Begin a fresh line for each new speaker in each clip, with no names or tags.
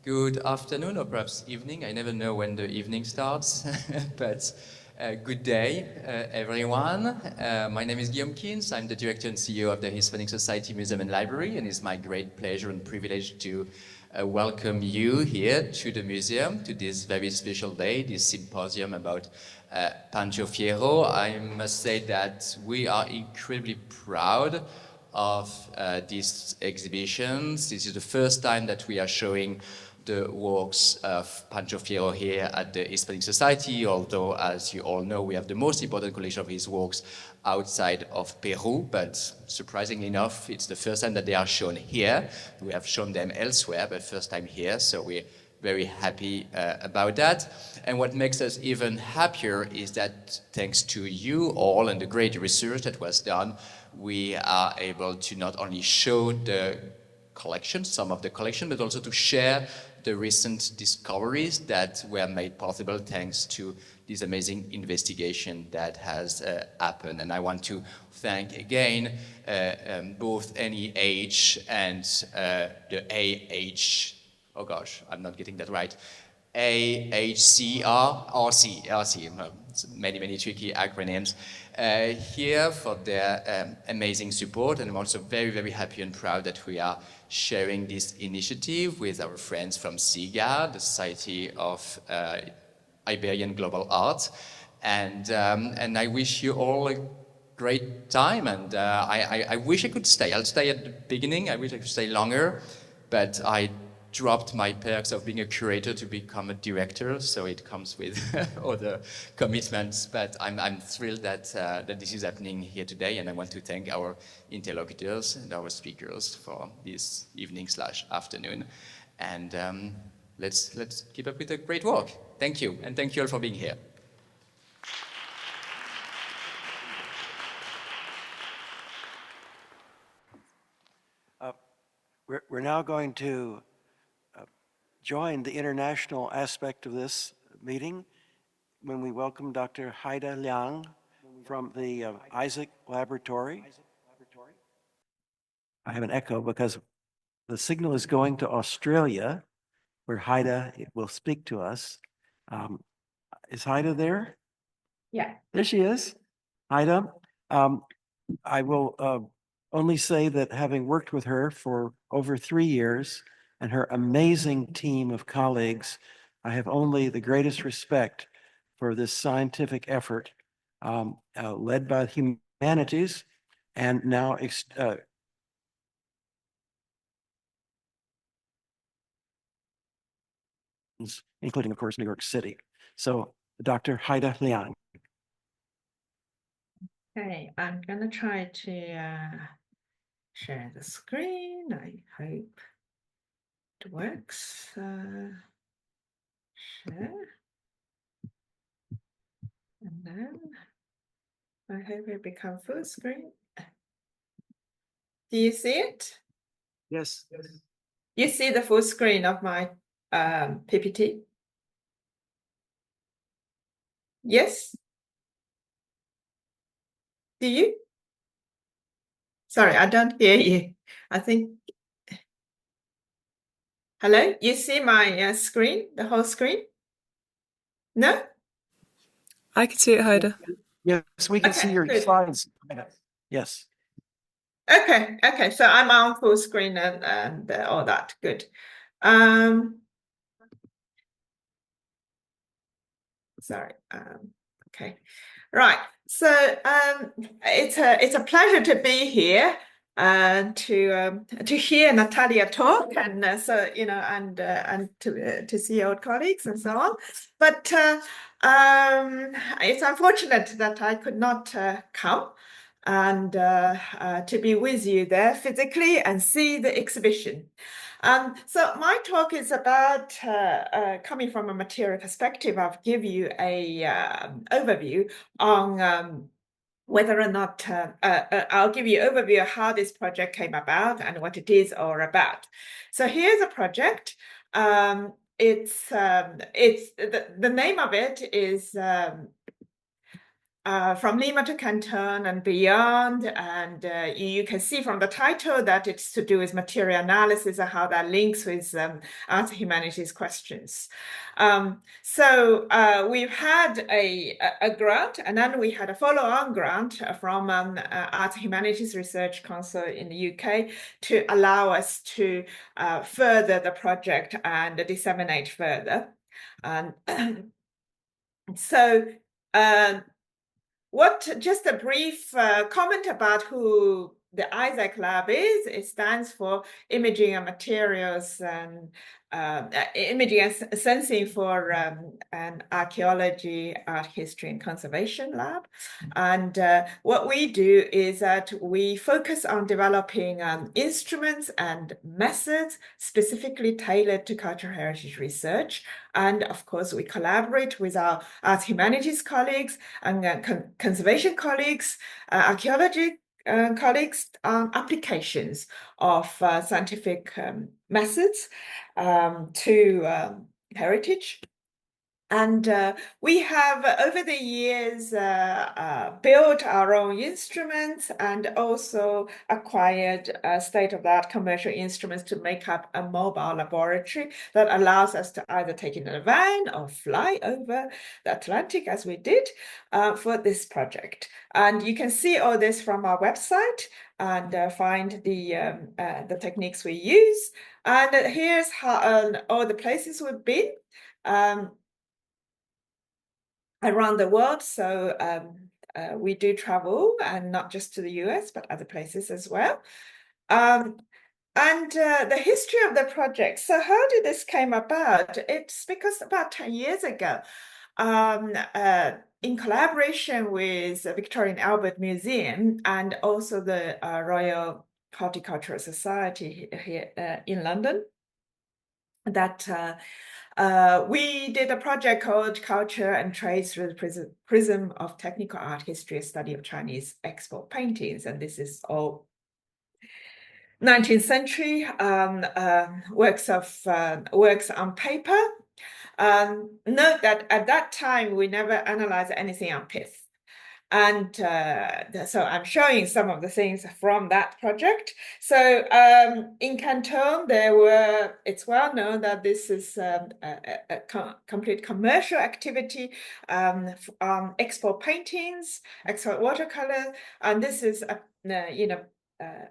Good afternoon, or perhaps evening. I never know when the evening starts, but good day, everyone. My name is Guillaume Kins. I'm the director and CEO of the Hispanic Society Museum and Library, and it's my great pleasure and privilege to welcome you here to the museum, to this very special day, this symposium about Pancho Fierro. I must say that we are incredibly proud of these exhibitions. This is the first time that we are showing the works of Pancho Fierro here at the Hispanic Society, although, as you all know, we have the most important collection of his works outside of Peru, but surprisingly enough, it's the first time that they are shown here. We have shown them elsewhere, but first time here, so we're very happy about that. And what makes us even happier is that thanks to you all and the great research that was done, we are able to not only show the collection, some of the collection, but also to share the recent discoveries that were made possible thanks to this amazing investigation that has happened. And I want to thank again both NEH and the AH, oh gosh, I'm not getting that right, AHCR, RC, many tricky acronyms, here for their amazing support. And I'm also very happy and proud that we are sharing this initiative with our friends from SIGA, the Society of Iberian Global Art. And I wish you all a great time, and I wish I could stay. I'll stay at the beginning. I wish I could stay longer, but I dropped my perks of being a curator to become a director, so it comes with other commitments. But I'm thrilled that this is happening here today, and I want to thank our interlocutors and our speakers for this evening/afternoon. And let's keep up with the great work. Thank you, and thank you all for being here.
We're now going to join the international aspect of this meeting when we welcome Dr. Haida Liang from the Isaac Laboratory. I have an echo because the signal is going to Australia, where Haida will speak to us. Is Haida there?
Yeah.
There she is. Haida, I will only say that having worked with her for over 3 years and her amazing team of colleagues, I have only the greatest respect for this scientific effort led by humanities and now including, of course, New York City. So, Dr. Haida Liang.
Okay, I'm gonna try to share the screen. I hope it works. Share. And then I hope it becomes full screen. Do you see it?
Yes.
You see the full screen of my PPT? Yes? Do you? Sorry, I don't hear you. I think. Hello? You see my screen, the whole screen? No?
I can see it, Haida.
Yes, we can see your
good.
slides. Yes.
Okay. So I'm on full screen and all that. Good. Sorry. Okay. Right. So it's a pleasure to be here to hear Natalia talk and so and to see old colleagues and so on. But it's unfortunate that I could not come and to be with you there physically and see the exhibition. So my talk is about coming from a material perspective. I'll give you a overview on whether or not I'll give you an overview of how this project came about and what it is all about. So here's a project. It's the name of it is from Lima to Canton and beyond. And you can see from the title that it's to do with material analysis and how that links with art and humanities questions. So we've had a grant, and then we had a follow-on grant from Art and Humanities Research Council in the UK to allow us to further the project and disseminate further. And so just a brief comment about who the ISAC Lab is. It stands for Imaging and Materials and Imaging and Sensing for an Archaeology, Art History and Conservation Lab. And what we do is that we focus on developing instruments and methods specifically tailored to cultural heritage research. And of course, we collaborate with our art humanities colleagues and conservation colleagues, archaeology colleagues on applications of scientific methods to heritage. And we have, over the years, built our own instruments and also acquired state-of-the-art commercial instruments to make up a mobile laboratory that allows us to either take in a van or fly over the Atlantic, as we did, for this project. And you can see all this from our website and find the techniques we use. And here's how all the places we've been around the world. So we do travel, and not just to the US, but other places as well. And the history of the project. So how did this came about? It's because about 10 years ago, in collaboration with the Victorian Albert Museum and also the Royal Horticultural Society here in London, that we did a project called Culture and Trade Through the Prism of Technical Art History, a study of Chinese export paintings. And this is all 19th century works on paper. Note that at that time, we never analyzed anything on pith. And so I'm showing some of the things from that project. So in Canton, it's well known that this is a complete commercial activity on export paintings, export watercolors, and this is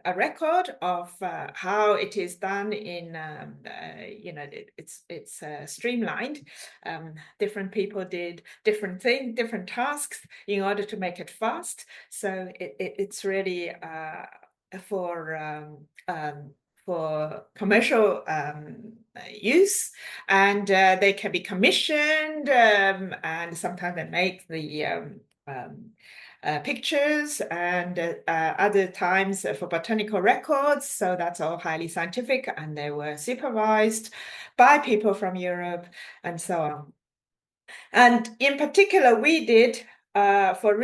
a record of how it is done in, it's streamlined. Different people did different things, different tasks in order to make it fast. So it's really for commercial use, and they can be commissioned, and sometimes they make the pictures, and other times for botanical records. So that's all highly scientific, and they were supervised by people from Europe and so on. And in particular, we did for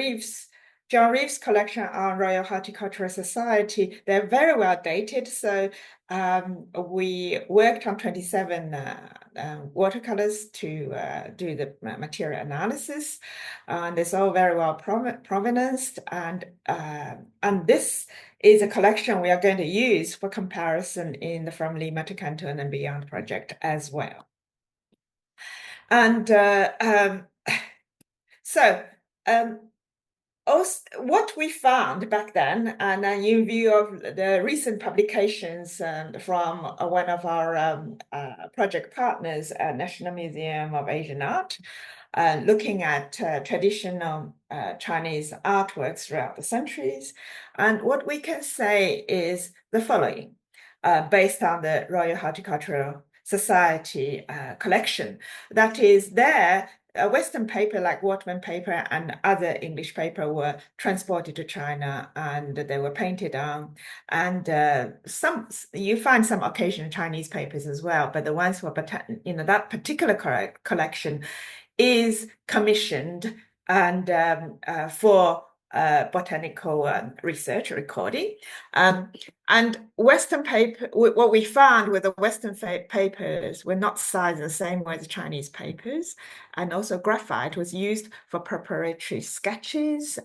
John Reeves' collection on Royal Horticultural Society. They're very well dated. So we worked on 27 watercolors to do the material analysis. And it's all very well provenanced. And this is a collection we are going to use for comparison in the From Lima to Canton and Beyond project as well. And what we found back then, and in view of the recent publications from one of our project partners at National Museum of Asian Art, looking at traditional Chinese artworks throughout the centuries. And what we can say is the following, based on the Royal Horticultural Society collection. That is, Western paper like Waterman paper and other English paper were transported to China, and they were painted on. And you find some occasional Chinese papers as well, but the ones for that particular collection is commissioned and for botanical research recording. And Western paper, what we found with the Western papers were not sized the same way as Chinese papers. And also graphite was used for preparatory sketches,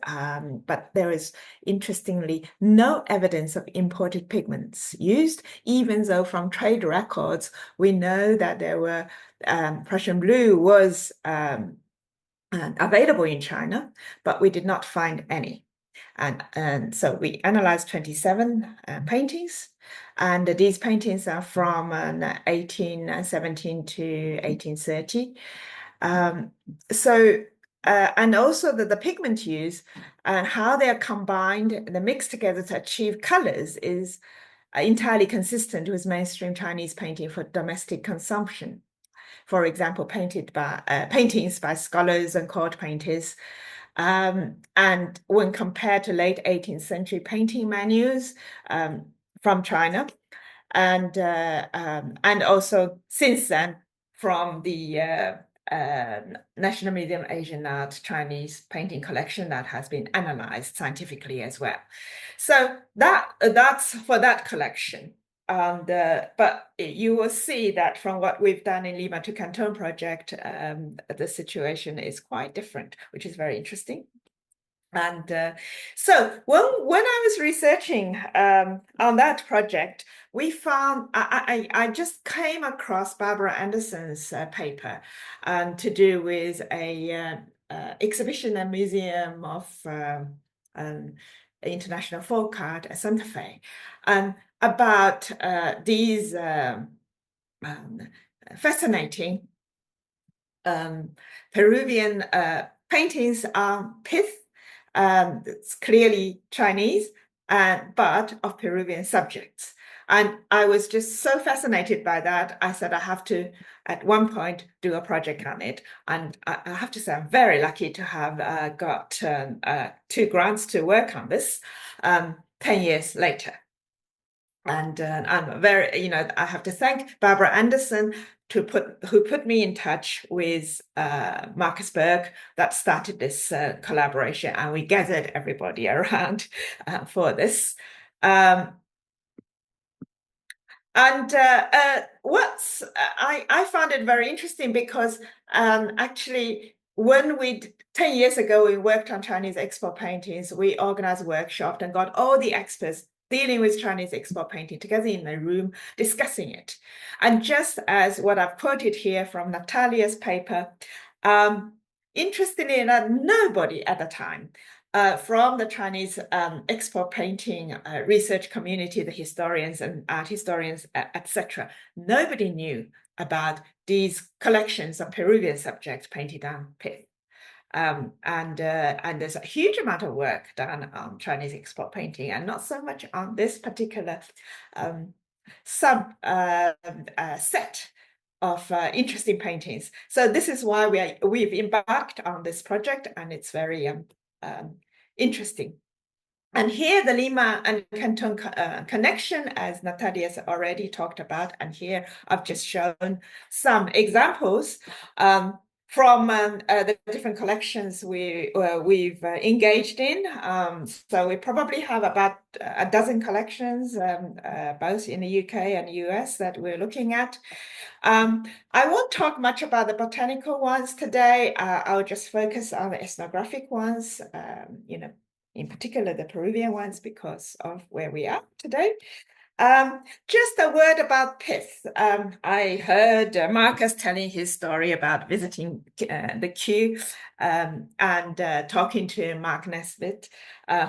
but there is, interestingly, no evidence of imported pigments used, even though from trade records, we know that there were Prussian blue was available in China, but we did not find any. And so we analyzed 27 paintings, and these paintings are from 1817 to 1830. And also the pigment use and how they are combined and mixed together to achieve colors is entirely consistent with mainstream Chinese painting for domestic consumption. For example, paintings by scholars and court painters. And when compared to late 18th century painting menus from China, and also since then from the National Museum Asian Art Chinese painting collection that has been analyzed scientifically as well. So that's for that collection. But you will see that from what we've done in Lima to Canton project, the situation is quite different, which is very interesting. And so when I was researching on that project, we found I just came across Barbara Anderson's paper to do with a exhibition and museum of international folk art at Santa Fe, about these fascinating Peruvian paintings on pith. It's clearly Chinese, but of Peruvian subjects. And I was just so fascinated by that. I said I have to, at one point, do a project on it. And I have to say I'm very lucky to have got 2 grants to work on this 10 years later. And I'm very, I have to thank Barbara Anderson who put me in touch with Marcus Berg that started this collaboration, and we gathered everybody around for this. I found it very interesting because actually when 10 years ago, we worked on Chinese export paintings, we organized a workshop and got all the experts dealing with Chinese export painting together in a room, discussing it. And just as what I've quoted here from Natalia's paper, interestingly enough, nobody at the time from the Chinese export painting research community, the historians and art historians, etc., nobody knew about these collections of Peruvian subjects painted on pith. And there's a huge amount of work done on Chinese export painting, and not so much on this particular set of interesting paintings. So this is why we've embarked on this project, and it's very interesting. And here the Lima and Canton connection, as Natalia has already talked about, and here I've just shown some examples from the different collections we've engaged in. So we probably have about a dozen collections, both in the UK and US, that we're looking at. I won't talk much about the botanical ones today. I'll just focus on the ethnographic ones, in particular the Peruvian ones, because of where we are today. Just a word about pith. I heard Marcus telling his story about visiting the Kew and talking to Mark Nesbitt,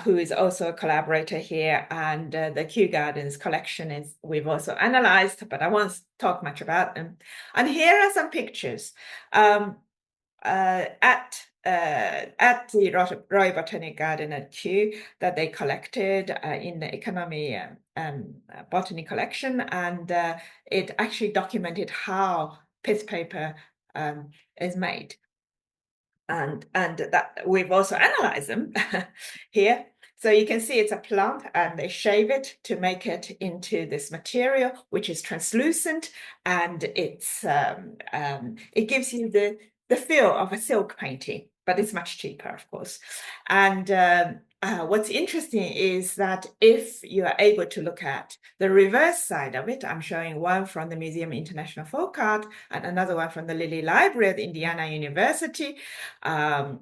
who is also a collaborator here, and the Kew Gardens collection we've also analyzed, but I won't talk much about them. And here are some pictures at the Royal Botanic Garden at Kew that they collected in the Economy Botany collection, and it actually documented how pith paper is made. And that we've also analyzed them here. So you can see it's a plant, and they shave it to make it into this material, which is translucent, and it gives you the the feel of a silk painting, but it's much cheaper, of course. And what's interesting is that if you are able to look at the reverse side of it, I'm showing one from the Museum of International Folk Art and another one from the Lilly Library at Indiana University. And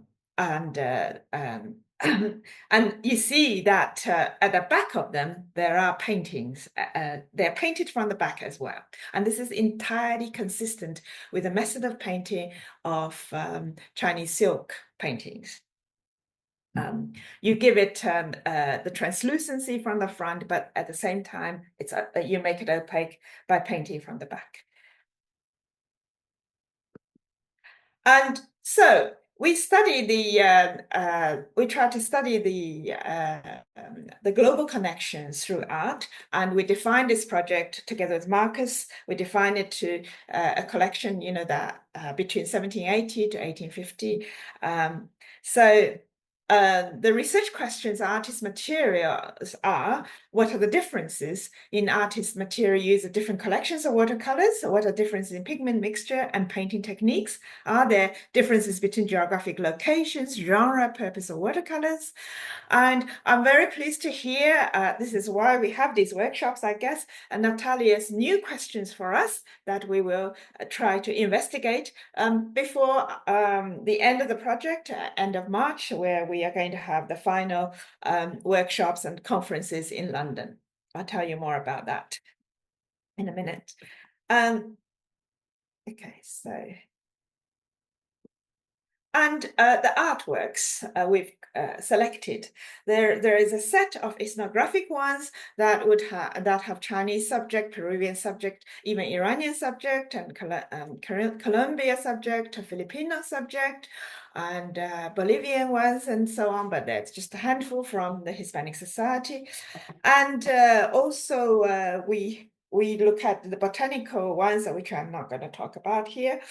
you see that at the back of them, there are paintings. They're painted from the back as well. And this is entirely consistent with the method of painting of Chinese silk paintings. You give it the translucency from the front, but at the same time, it's you make it opaque by painting from the back. And so we study we try to study the global connections through art, and we defined this project together with Marcus. We defined it to a collection, that between 1780 to 1850. The research questions artist materials are: what are the differences in artist material use of different collections of watercolors? What are differences in pigment mixture and painting techniques? Are there differences between geographic locations, genre, purpose of watercolors? And I'm very pleased to hear, this is why we have these workshops, I guess, and Natalia's new questions for us that we will try to investigate before the end of the project, end of March, where we are going to have the final workshops and conferences in London. I'll tell you more about that in a minute. Okay, so... And the artworks we've selected, there is a set of ethnographic ones that have Chinese subject, Peruvian subject, even Iranian subject, and Colombia subject, Filipino subject, and Bolivian ones, and so on. But that's just a handful from the Hispanic Society, and also we look at the botanical ones, which I'm not going to talk about here.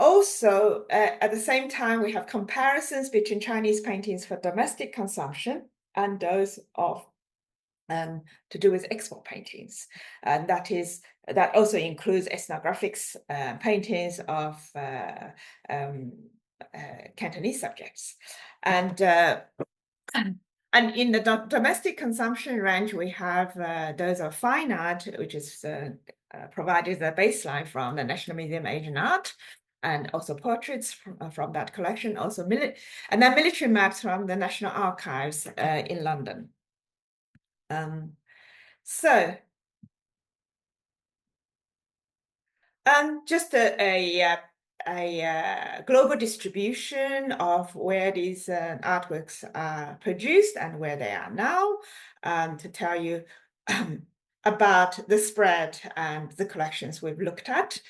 Also, at the same time, we have comparisons between Chinese paintings for domestic consumption and those of to do with export paintings, and that also includes ethnographics paintings of Cantonese subjects, and in the domestic consumption range, we have those of fine art, which is provided the baseline from the National Museum of Asian Art, and also portraits from that collection, also and then military maps from the National Archives in London. Just a global distribution of where these artworks are produced and where they are now, to tell you about the spread and the collections we've looked at.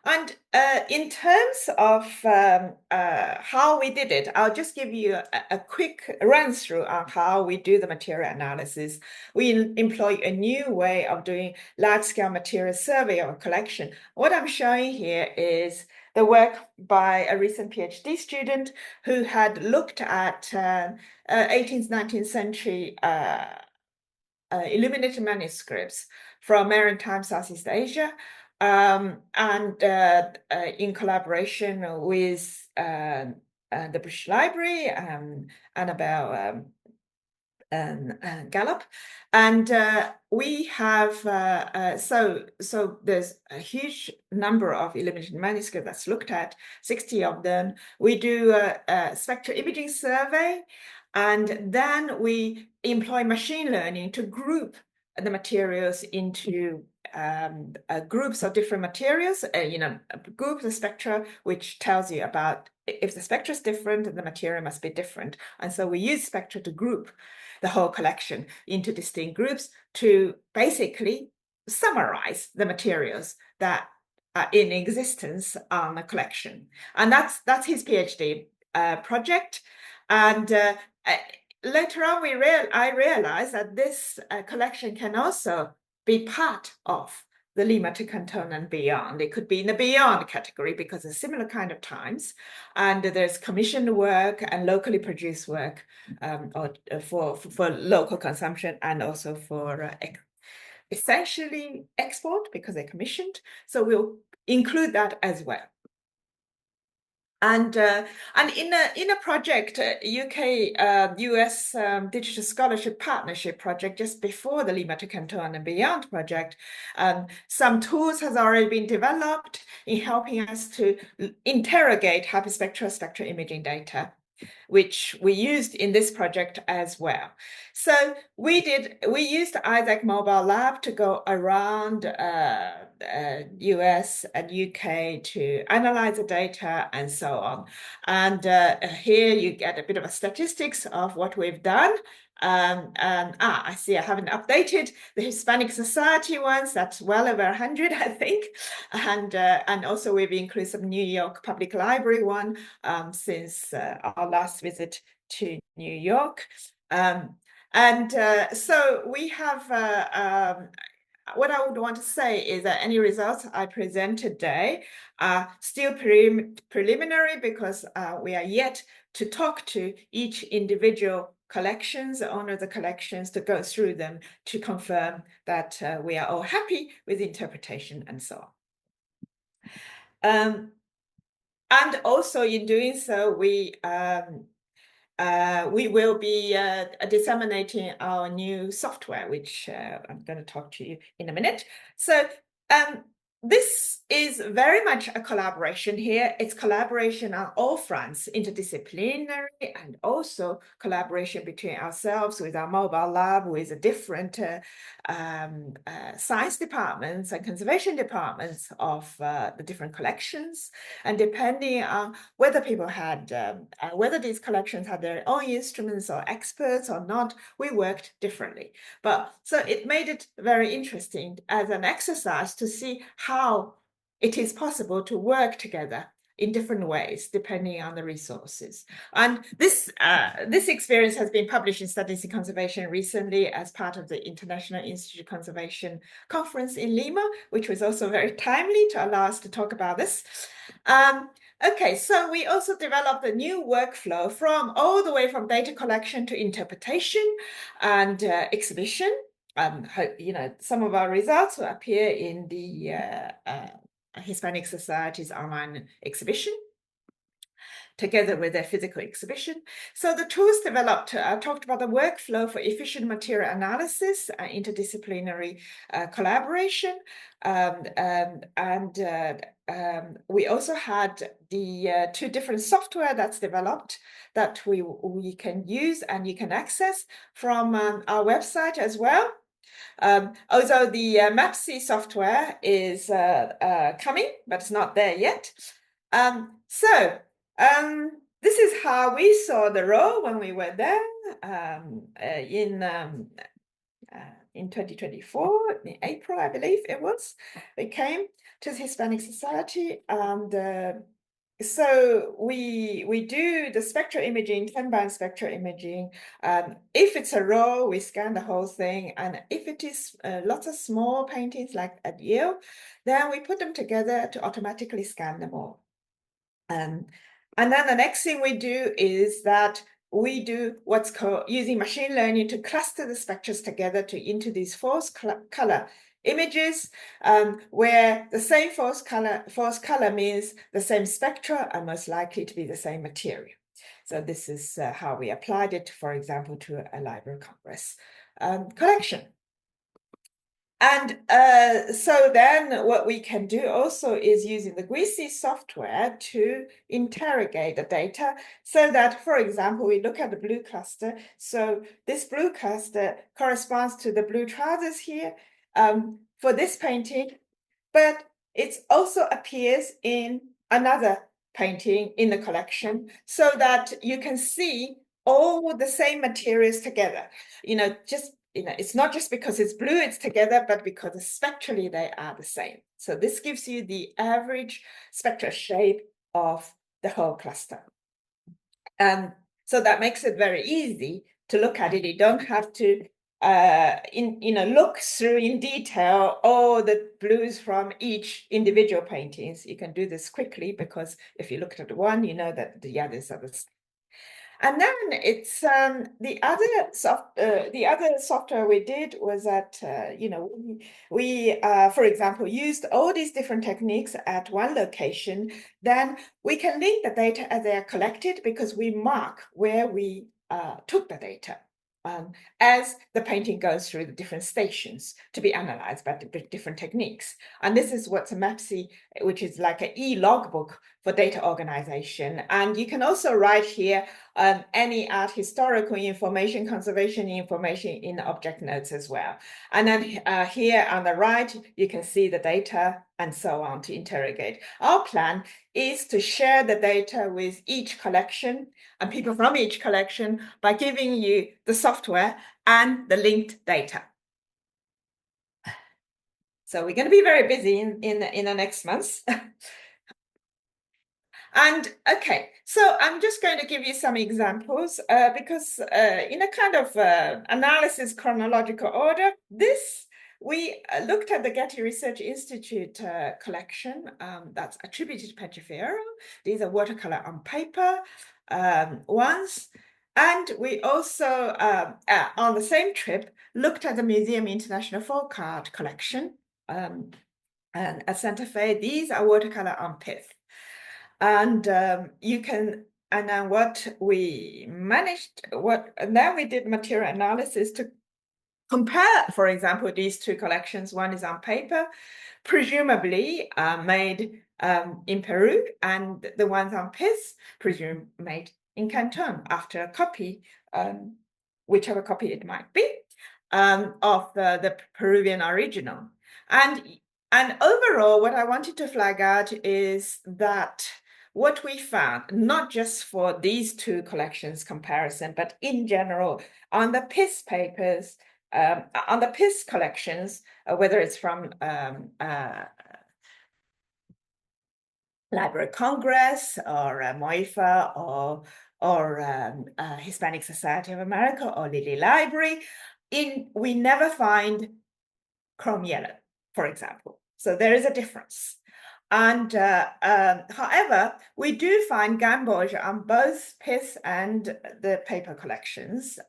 And in terms of how we did it, I'll just give you a quick run through on how we do the material analysis. We employ a new way of doing large-scale material survey of a collection. What I'm showing here is the work by a recent PhD student who had looked at 18th, 19th century illuminated manuscripts from maritime Southeast Asia, and in collaboration with the British Library, Annabelle Gallop, and we have so there's a huge number of illuminated manuscripts that's looked at, 60 of them. We do a spectral imaging survey, and then we employ machine learning to group the materials into groups of different materials, groups of spectra, which tells you about if the spectra is different, the material must be different. And so we use spectra to group the whole collection into distinct groups to basically summarize the materials that are in existence on the collection. And that's his PhD project. And later on, I realized that this collection can also be part of the Lima to Canton and beyond. It could be in the beyond category because it's similar kind of times. And there's commissioned work and locally produced work for local consumption and also for essentially export because they're commissioned. So we'll include that as well. And in a project, UK-US Digital Scholarship Partnership project, just before the Lima to Canton and Beyond project, some tools has already been developed in helping us to interrogate hyperspectral spectral imaging data, which we used in this project as well. So we used Isaac Mobile Lab to go around US and UK to analyze the data and so on. And here you get a bit of a statistics of what we've done. I see I haven't updated the Hispanic Society ones. That's well over 100, I think. And also we've included some New York Public Library one since our last visit to New York. So we have, what I would want to say is that any results I present today are still preliminary because we are yet to talk to each individual collections, the owner of the collections, to go through them to confirm that we are all happy with the interpretation and so on. And also in doing so, we will be disseminating our new software, which I'm going to talk to you in a minute. So this is very much a collaboration here. It's collaboration on all fronts, interdisciplinary, and also collaboration between ourselves with our mobile lab, with the different science departments and conservation departments of the different collections. And depending on whether people had, whether these collections had their own instruments or experts or not, we worked differently. But so it made it very interesting as an exercise to see how it is possible to work together in different ways, depending on the resources. And this experience has been published in Studies in Conservation recently as part of the International Institute of Conservation Conference in Lima, which was also very timely to allow us to talk about this. Okay, so we also developed a new workflow all the way from data collection to interpretation and exhibition. Some of our results will appear in the Hispanic Society's online exhibition, together with their physical exhibition. So the tools developed, I talked about the workflow for efficient material analysis, interdisciplinary collaboration, we also had the two different software that's developed that we can use and you can access from our website as well. Although the MAPSI software is coming, but it's not there yet. This is how we saw the role when we were there in 2024, in April, I believe it was. We came to the Hispanic Society, and so we do the spectral imaging, 10-band spectral imaging. If it's a row, we scan the whole thing, and if it is lots of small paintings like at Yale, then we put them together to automatically scan them all. And then the next thing we do is that we do what's called using machine learning to cluster the spectra together into these false color images, where the same false color means the same spectra are most likely to be the same material. So this is how we applied it, for example, to a Library of Congress collection. And so then what we can do also is using the GUISI software to interrogate the data so that, for example, we look at the blue cluster. So this blue cluster corresponds to the blue trousers here for this painting, but it also appears in another painting in the collection so that you can see all the same materials together. It's not just because it's blue, it's together, but because spectrally they are the same. So this gives you the average spectral shape of the whole cluster. So that makes it very easy to look at it. You don't have to look through in detail all the blues from each individual paintings. You can do this quickly because if you look at one, you know that the others are the same. And then it's the other software we did was that we for example used all these different techniques at one location. Then we can link the data as they are collected because we mark where we took the data. As the painting goes through the different stations to be analyzed by the different techniques. And this is what's a MAPSI, which is like an e-logbook for data organization. And you can also write here any art historical information, conservation information in object notes as well. And then here on the right, you can see the data and so on to interrogate. Our plan is to share the data with each collection and people from each collection by giving you the software and the linked data. So we're going to be very busy in the next months. And okay, so I'm just going to give you some examples because in a kind of analysis chronological order, we looked at the Getty Research Institute collection that's attributed to Pancho Fierro. These are watercolor on paper ones. And we also, on the same trip, looked at the Museum International Folk Art collection and at Santa Fe. These are watercolor on pith. And and then what we managed, and then we did material analysis to compare, for example, these two collections. One is on paper, presumably made in Peru, and the ones on pith, presumably made in Canton after a copy, whichever copy it might be, of the Peruvian original. And overall, what I wanted to flag out is that what we found, not just for these two collections comparison, but in general, on the pith papers, on the pith collections, whether it's from Library of Congress or MOIFA or Hispanic Society of America or Lilly Library, we never find chrome yellow, for example. So there is a difference. And however, we do find gamboge on both pith and the paper collections,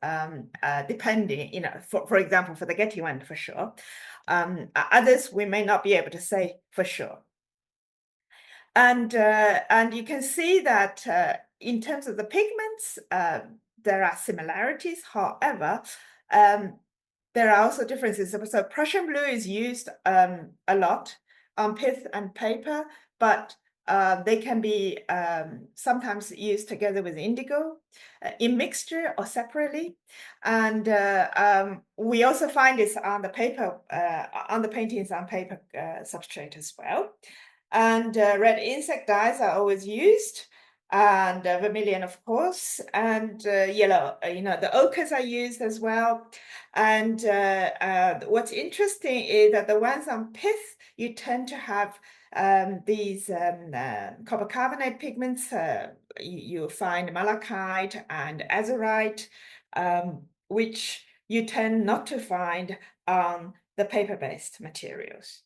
depending, for example, for the Getty one, for sure. Others, we may not be able to say for sure. And you can see that in terms of the pigments, there are similarities. However, there are also differences. So Prussian blue is used a lot on pith and paper, but they can be sometimes used together with indigo in mixture or separately. And we also find this on the paper, on the paintings on paper substrate as well. And red insect dyes are always used, and vermilion, of course, and yellow, the ochres are used as well. And what's interesting is that the ones on pith, you tend to have these copper carbonate pigments. You find malachite and azurite, which you tend not to find on the paper-based materials.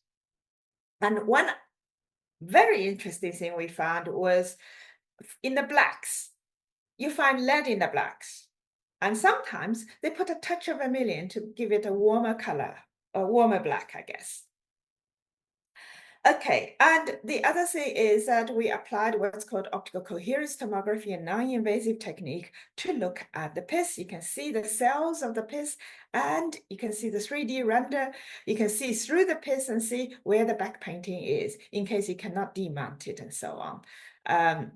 And one very interesting thing we found was in the blacks. You find lead in the blacks. And sometimes they put a touch of vermilion to give it a warmer color, a warmer black, I guess. Okay, and the other thing is that we applied what's called optical coherence tomography, a non-invasive technique, to look at the pith. You can see the cells of the pith, and you can see the 3D render. You can see through the pith and see where the back painting is, in case you cannot demount it and so on.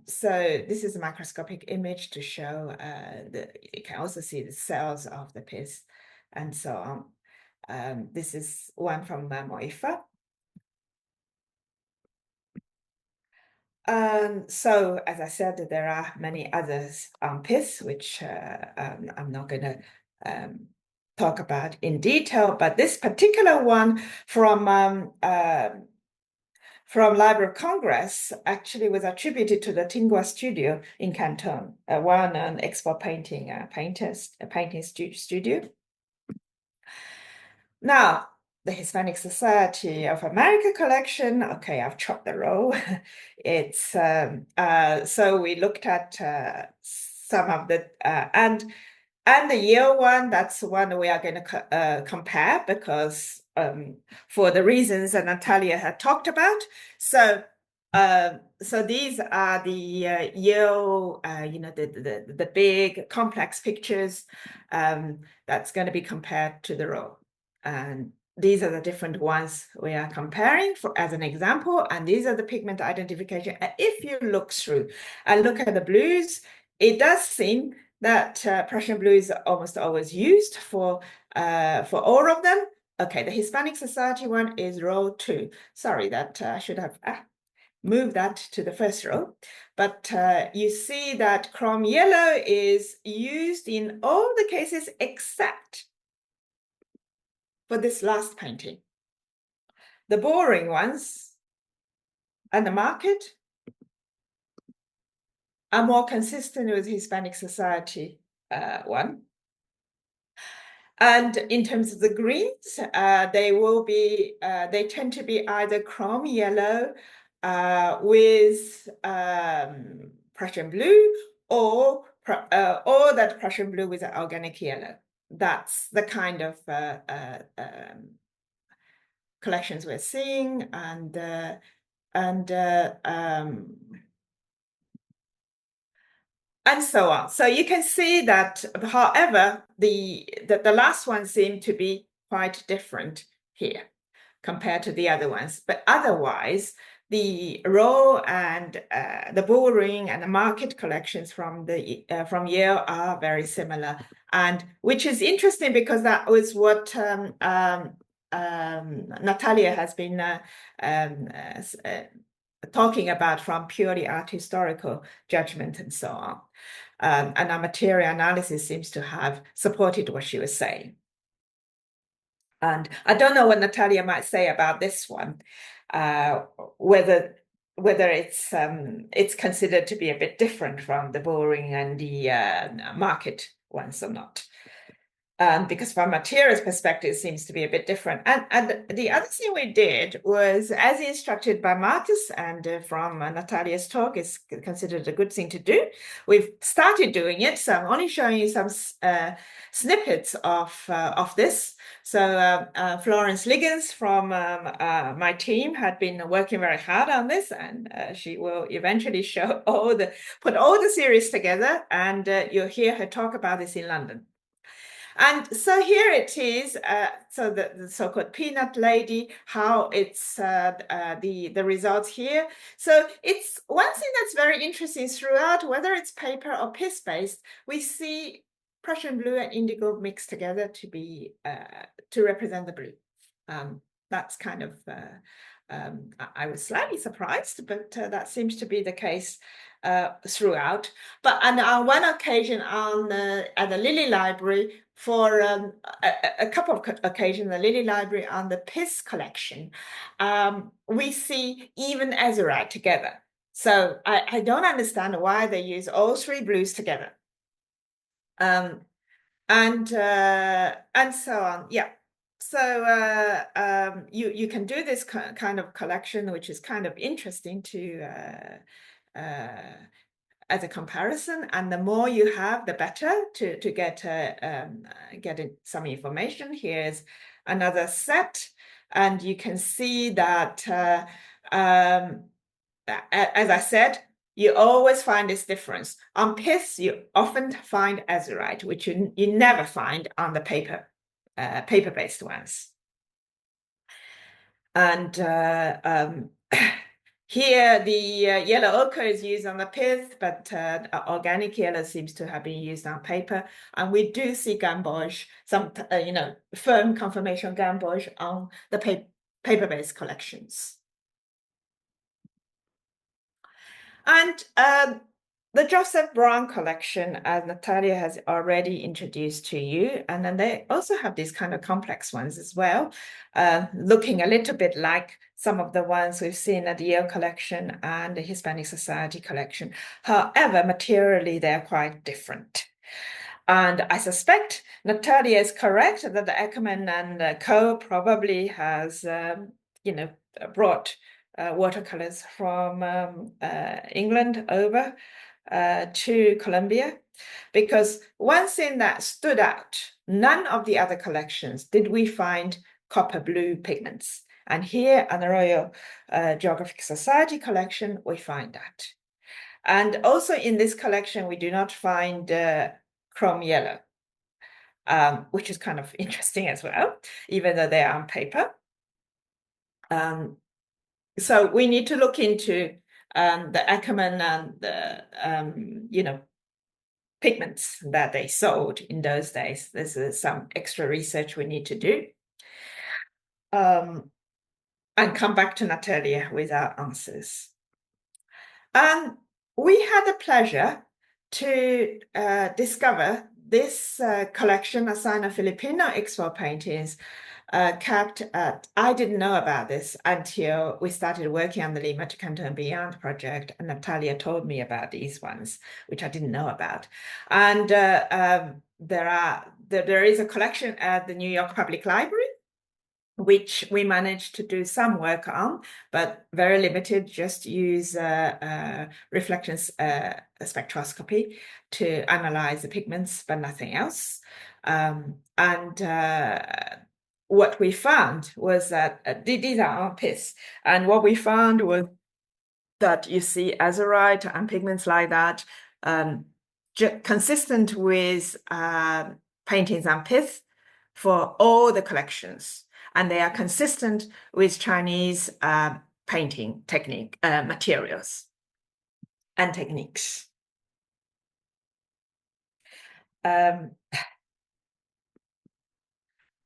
So this is a microscopic image to show you can also see the cells of the pith and so on. This is one from MOIFA. So, as I said, there are many others on pith, which I'm not going to talk about in detail, but this particular one from Library of Congress actually was attributed to the Tingua studio in Canton, a well-known export painting studio. Now, the Hispanic Society of America collection. Okay, I've chopped the row. It's so we looked at some of the and the Yale one, that's the one we are going to compare because for the reasons that Natalia had talked about. So these are the Yale, the big complex pictures that's going to be compared to the row. And these are the different ones we are comparing for as an example, and these are the pigment identification. And if you look through and look at the blues, it does seem that Prussian blue is almost always used for all of them. Okay, the Hispanic Society one is row 2. Sorry, that I should have moved that to the first row. But you see that chrome yellow is used in all the cases except for this last painting. The boring ones and the market are more consistent with Hispanic Society one. And in terms of the greens, they tend to be either chrome yellow with Prussian blue or that Prussian blue with organic yellow. That's the kind of collections we're seeing, and so on. So you can see that, however, the last one seemed to be quite different here compared to the other ones. But otherwise, the raw and the bullring and the market collections from Yale are very similar, and which is interesting because that was what Natalia has been talking about from purely art historical judgment and so on. And our material analysis seems to have supported what she was saying. And I don't know what Natalia might say about this one, whether it's considered to be a bit different from the boring and the market ones or not. Because from materials perspective, it seems to be a bit different. And the other thing we did was, as instructed by Marcus and from Natalia's talk, is considered a good thing to do. We've started doing it, so I'm only showing you some snippets of this. So Florence Liggins from my team had been working very hard on this, and she will eventually show put all the series together, and you'll hear her talk about this in London. And so here it is, so the so-called peanut lady, how it's the results here. So it's one thing that's very interesting throughout, whether it's paper or piece-based, we see Prussian blue and indigo mixed together to be to represent the blue. That's kind of, I was slightly surprised, but that seems to be the case throughout. But on one occasion at the Lilly Library, for a couple of occasions, the Lilly Library on the Piss collection, we see even azurite together. So I don't understand why they use all 3 blues together. And so on, yeah. So you can do this kind of collection, which is kind of interesting to as a comparison, and the more you have, the better to get some information. Here's another set, and you can see that, as I said, you always find this difference. On pith, you often find azurite, which you never find on the paper-based ones. And here, the yellow ochre is used on the pith, but organic yellow seems to have been used on paper. And we do see gamboge, some firm confirmation gamboge on the paper-based collections. And the Joseph Brown collection, as Natalia has already introduced to you, and then they also have these kind of complex ones as well, looking a little bit like some of the ones we've seen at the Yale collection and the Hispanic Society collection. However, materially, they're quite different. And I suspect Natalia is correct that the Eckermann and Co. probably has, brought watercolors from England over to Colombia, because one thing that stood out, none of the other collections did we find copper blue pigments. And here at the Royal Geographic Society collection, we find that. And also in this collection, we do not find chrome yellow, which is kind of interesting as well, even though they are on paper. So we need to look into the Ackerman and the pigments that they sold in those days. This is some extra research we need to do. And come back to Natalia with our answers. We had the pleasure to discover this collection of Sino-Filipino expo paintings kept at, I didn't know about this until we started working on the Lima to Canton and Beyond project, and Natalia told me about these ones, which I didn't know about. And there is a collection at the New York Public Library, which we managed to do some work on, but very limited, just use reflections spectroscopy to analyze the pigments, but nothing else. What we found was that these are on pith, and what we found was that you see azurite and pigments like that, consistent with paintings on pith for all the collections, and they are consistent with Chinese painting technique, materials and techniques.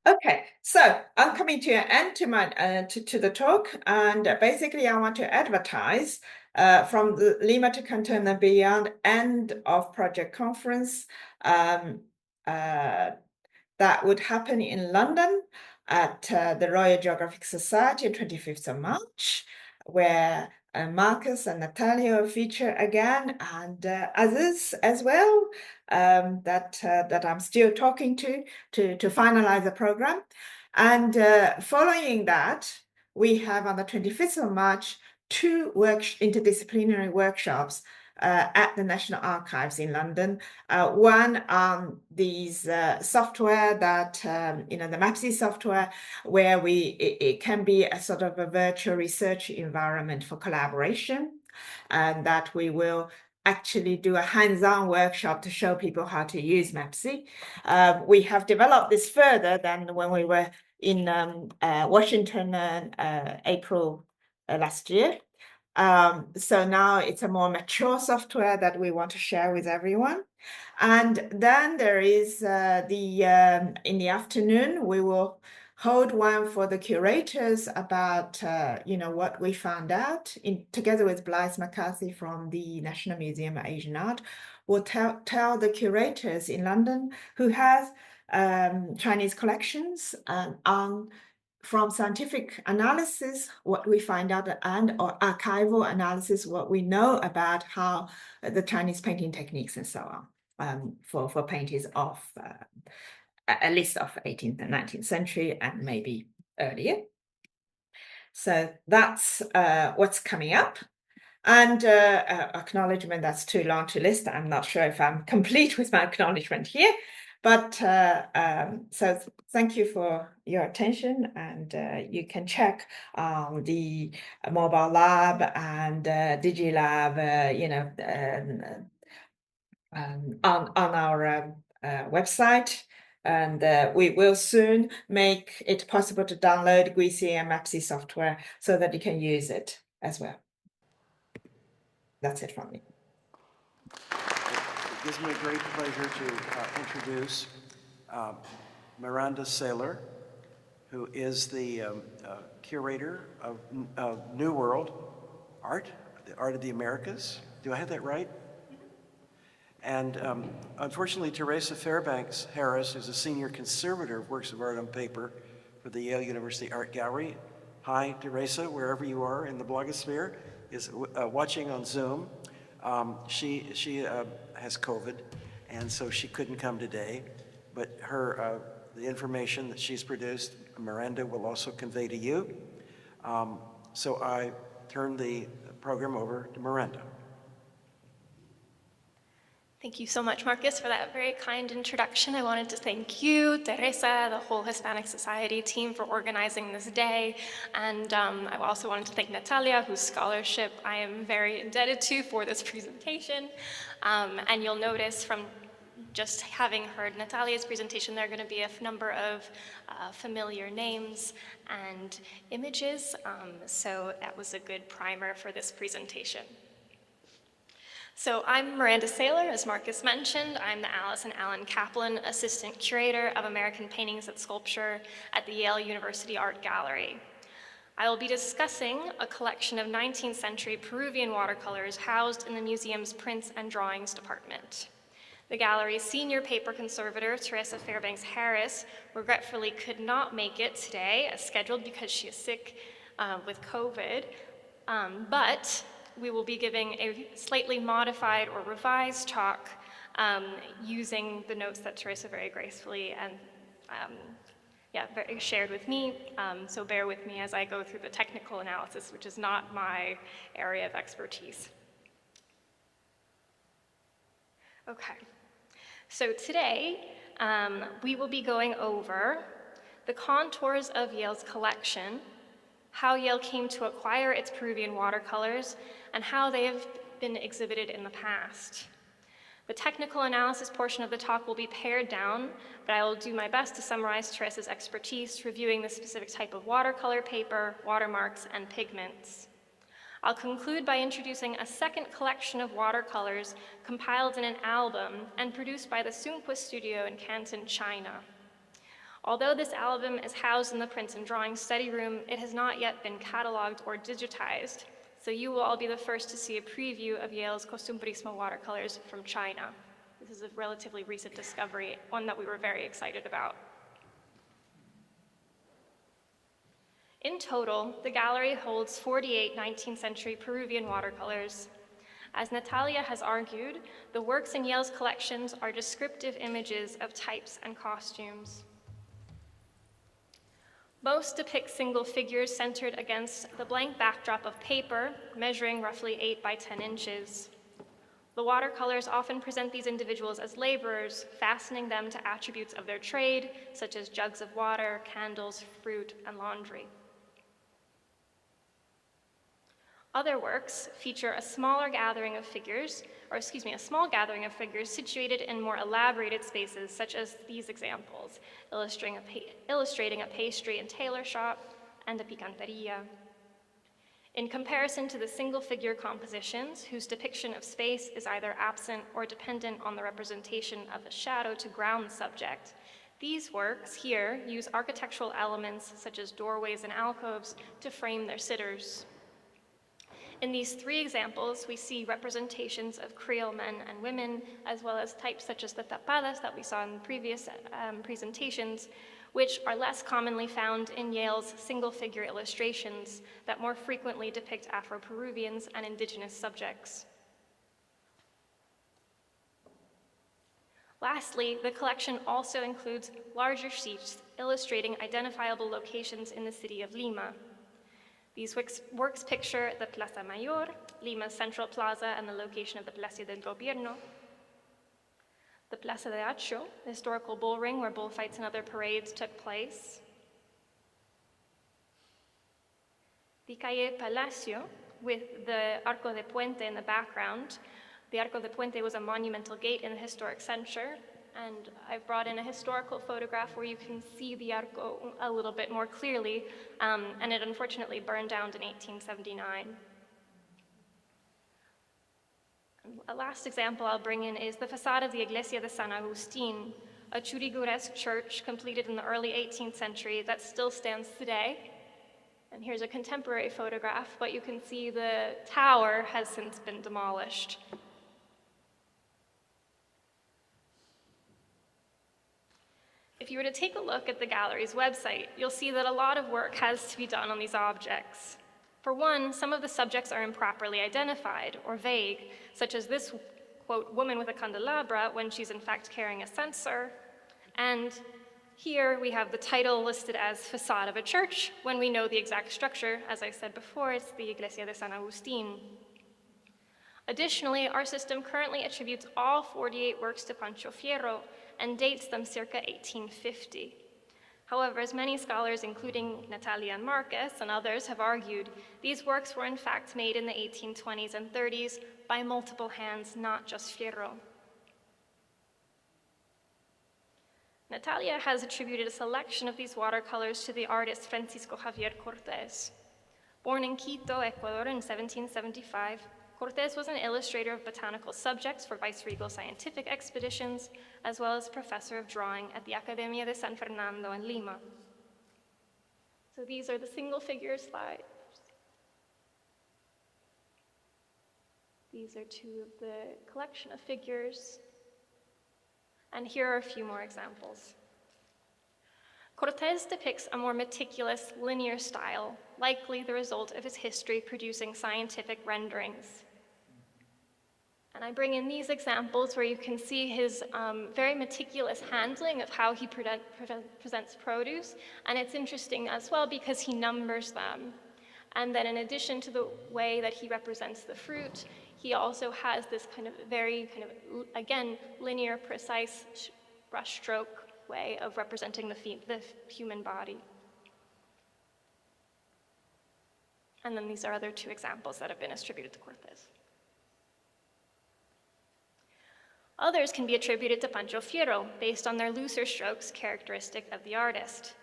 Okay, so I'm coming to an end to my to the talk, and basically I want to advertise from the Lima to Canton and Beyond end of project conference that would happen in London at the Royal Geographic Society on 25th of March, where Marcus and Natalia will feature again, and others as well that I'm still talking to finalize the program. And following that, we have on the 25th of March, 2 interdisciplinary workshops at the National Archives in London. One on these software that, the MAPSI software, where it can be a sort of a virtual research environment for collaboration, and that we will actually do a hands-on workshop to show people how to use MAPSI. We have developed this further than when we were in Washington April last year. So now it's a more mature software that we want to share with everyone. And then there is in the afternoon, we will hold one for the curators about, what we found out together with Blythe McCarthy from the National Museum of Asian Art. We'll tell the curators in London who has Chinese collections from scientific analysis, what we find out, or archival analysis, what we know about how the Chinese painting techniques and so on for paintings of at least of 18th and 19th century and maybe earlier. So that's what's coming up. And acknowledgement, that's too long to list. I'm not sure if I'm complete with my acknowledgement here. But so thank you for your attention, and you can check the mobile lab and DigiLab, on our website, and we will soon make it possible to download GUISI and MAPSI software so that you can use it as well. That's it from me.
It gives me a great pleasure to introduce Miranda Saylor, who is the curator of New World Art, the Art of the Americas. Do I have that right? And unfortunately, Teresa Fairbanks Harris, who's a senior conservator of works of art on paper for the Yale University Art Gallery. Hi, Teresa, wherever you are in the blogosphere, is watching on Zoom. She has COVID, and so she couldn't come today, but the information that she's produced, Miranda will also convey to you. So I turn the program over to Miranda.
Thank you so much, Marcus, for that very kind introduction. I wanted to thank you, Teresa, the whole Hispanic Society team for organizing this day. And I also wanted to thank Natalia, whose scholarship I am very indebted to for this presentation. And you'll notice from just having heard Natalia's presentation, there are going to be a number of familiar names and images. So that was a good primer for this presentation. So I'm Miranda Saylor, as Marcus mentioned. I'm the Alice and Alan Kaplan Assistant Curator of American Paintings and Sculpture at the Yale University Art Gallery. I will be discussing a collection of 19th century Peruvian watercolors housed in the museum's Prints and Drawings department. The gallery's senior paper conservator, Teresa Fairbanks Harris, regretfully could not make it today as scheduled because she is sick with COVID, but we will be giving a slightly modified or revised talk using the notes that Teresa very gracefully and shared with me. So bear with me as I go through the technical analysis, which is not my area of expertise. Okay, so today we will be going over the contours of Yale's collection, how Yale came to acquire its Peruvian watercolors, and how they have been exhibited in the past. The technical analysis portion of the talk will be pared down, but I will do my best to summarize Teresa's expertise reviewing the specific type of watercolor paper, watermarks, and pigments. I'll conclude by introducing a second collection of watercolors compiled in an album and produced by the Sunqua Studio in Canton, China. Although this album is housed in the Prints and Drawings study room, it has not yet been cataloged or digitized, so you will all be the first to see a preview of Yale's Costumbrismo watercolors from China. This is a relatively recent discovery, one that we were very excited about. In total, the gallery holds 48 19th century Peruvian watercolors. As Natalia has argued, the works in Yale's collections are descriptive images of types and costumes. Most depict single figures centered against the blank backdrop of paper, measuring roughly 8 by 10 inches. The watercolors often present these individuals as laborers, fastening them to attributes of their trade, such as jugs of water, candles, fruit, and laundry. Other works feature a small gathering of figures situated in more elaborated spaces, such as these examples, illustrating a pastry and tailor shop and a picanteria. In comparison to the single figure compositions, whose depiction of space is either absent or dependent on the representation of a shadow to ground the subject, these works here use architectural elements such as doorways and alcoves to frame their sitters. In these three examples, we see representations of Creole men and women, as well as types such as the tapadas that we saw in previous presentations, which are less commonly found in Yale's single-figure illustrations that more frequently depict Afro-Peruvians and indigenous subjects. Lastly, the collection also includes larger sheets illustrating identifiable locations in the city of Lima. These works picture the Plaza Mayor, Lima's central plaza and the location of the Palacio del Gobierno, the Plaza de Acho, the historical bullring where bullfights and other parades took place, the Calle Palacio with the Arco de Puente in the background. The Arco de Puente was a monumental gate in the historic center, and I've brought in a historical photograph where you can see the Arco a little bit more clearly, and it unfortunately burned down in 1879. A last example I'll bring in is the facade of the Iglesia de San Agustin, a Churrigueresque church completed in the early 18th century that still stands today. And here's a contemporary photograph, but you can see the tower has since been demolished. If you were to take a look at the gallery's website, you'll see that a lot of work has to be done on these objects. For one, some of the subjects are improperly identified or vague, such as this, quote, woman with a candelabra when she's in fact carrying a censer. And here we have the title listed as facade of a church when we know the exact structure. As I said before, it's the Iglesia de San Agustin. Additionally, our system currently attributes all 48 works to Pancho Fierro and dates them circa 1850. However, as many scholars, including Natalia and Marcus and others, have argued, these works were in fact made in the 1820s and 30s by multiple hands, not just Fierro. Natalia has attributed a selection of these watercolors to the artist Francisco Javier Cortés. Born in Quito, Ecuador in 1775, Cortés was an illustrator of botanical subjects for viceregal scientific expeditions, as well as professor of drawing at the Academia de San Fernando in Lima. So these are the single figure slides. These are two of the collection of figures. And here are a few more examples. Cortés depicts a more meticulous, linear style, likely the result of his history producing scientific renderings. And I bring in these examples where you can see his very meticulous handling of how he presents produce. And it's interesting as well because he numbers them. And then in addition to the way that he represents the fruit, he also has this very again, linear, precise brushstroke way of representing the human body. And then these are other two examples that have been attributed to Cortés. Others can be attributed to Pancho Fierro based on their looser strokes characteristic of the artist.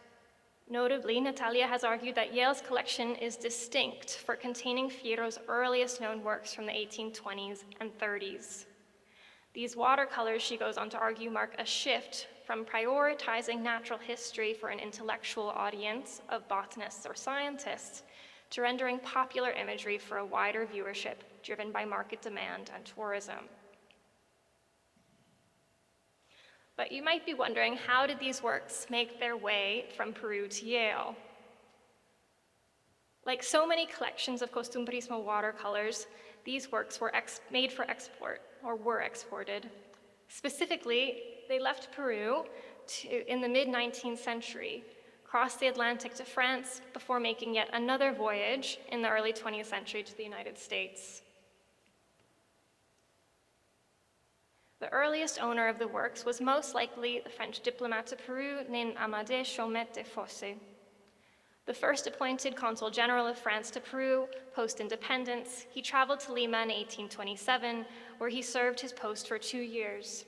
Notably, Natalia has argued that Yale's collection is distinct for containing Fierro's earliest known works from the 1820s and 30s. These watercolors, she goes on to argue, mark a shift from prioritizing natural history for an intellectual audience of botanists or scientists to rendering popular imagery for a wider viewership driven by market demand and tourism. But you might be wondering, how did these works make their way from Peru to Yale? Like so many collections of Costumbrismo watercolors, these works were made for export, or were exported. Specifically, they left Peru in the mid-19th century, crossed the Atlantic to France before making yet another voyage in the early 20th century to the United States. The earliest owner of the works was most likely the French diplomat to Peru named Amadé Chaumette de Fossé. The first appointed consul general of France to Peru post-independence, he traveled to Lima in 1827, where he served his post for 2 years.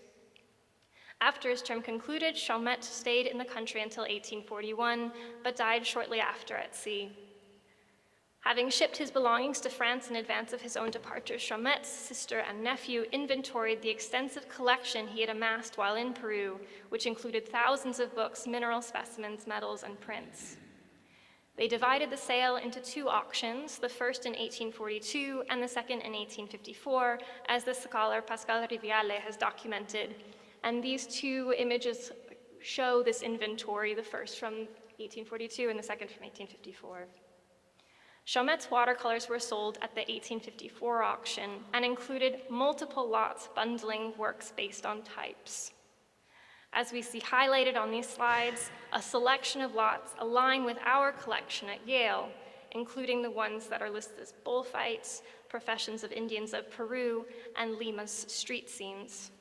After his term concluded, Chaumette stayed in the country until 1841, but died shortly after at sea. Having shipped his belongings to France in advance of his own departure, Chaumette's sister and nephew inventoried the extensive collection he had amassed while in Peru, which included thousands of books, mineral specimens, medals, and prints. They divided the sale into 2 auctions, the first in 1842 and the second in 1854, as the scholar Pascal Riviale has documented. And these 2 images show this inventory, the first from 1842 and the second from 1854. Chaumette's watercolors were sold at the 1854 auction and included multiple lots bundling works based on types. As we see highlighted on these slides, a selection of lots align with our collection at Yale, including the ones that are listed as bullfights, professions of Indians of Peru, and Lima's street scenes.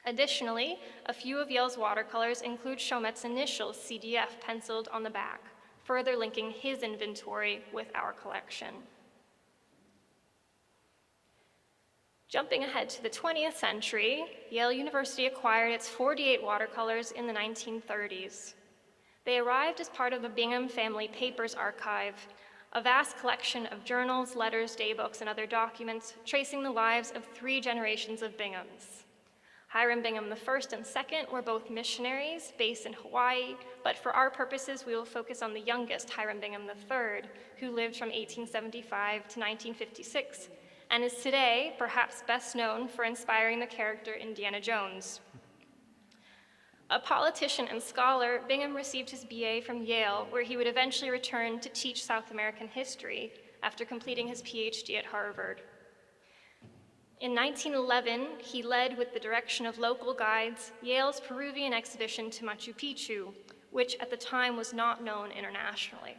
Additionally, a few of Yale's watercolors include Chaumette's initials, CDF, penciled on the back, further linking his inventory with our collection. Jumping ahead to the 20th century, Yale University acquired its 48 watercolors in the 1930s. They arrived as part of the Bingham Family Papers Archive, a vast collection of journals, letters, daybooks, and other documents tracing the lives of 3 generations of Binghams. Hiram Bingham I and II were both missionaries based in Hawaii, but for our purposes, we will focus on the youngest, Hiram Bingham III, who lived from 1875 to 1956, and is today perhaps best known for inspiring the character Indiana Jones. A politician and scholar, Bingham received his BA from Yale, where he would eventually return to teach South American history after completing his PhD at Harvard. In 1911, he led, with the direction of local guides, Yale's Peruvian exhibition to Machu Picchu, which at the time was not known internationally.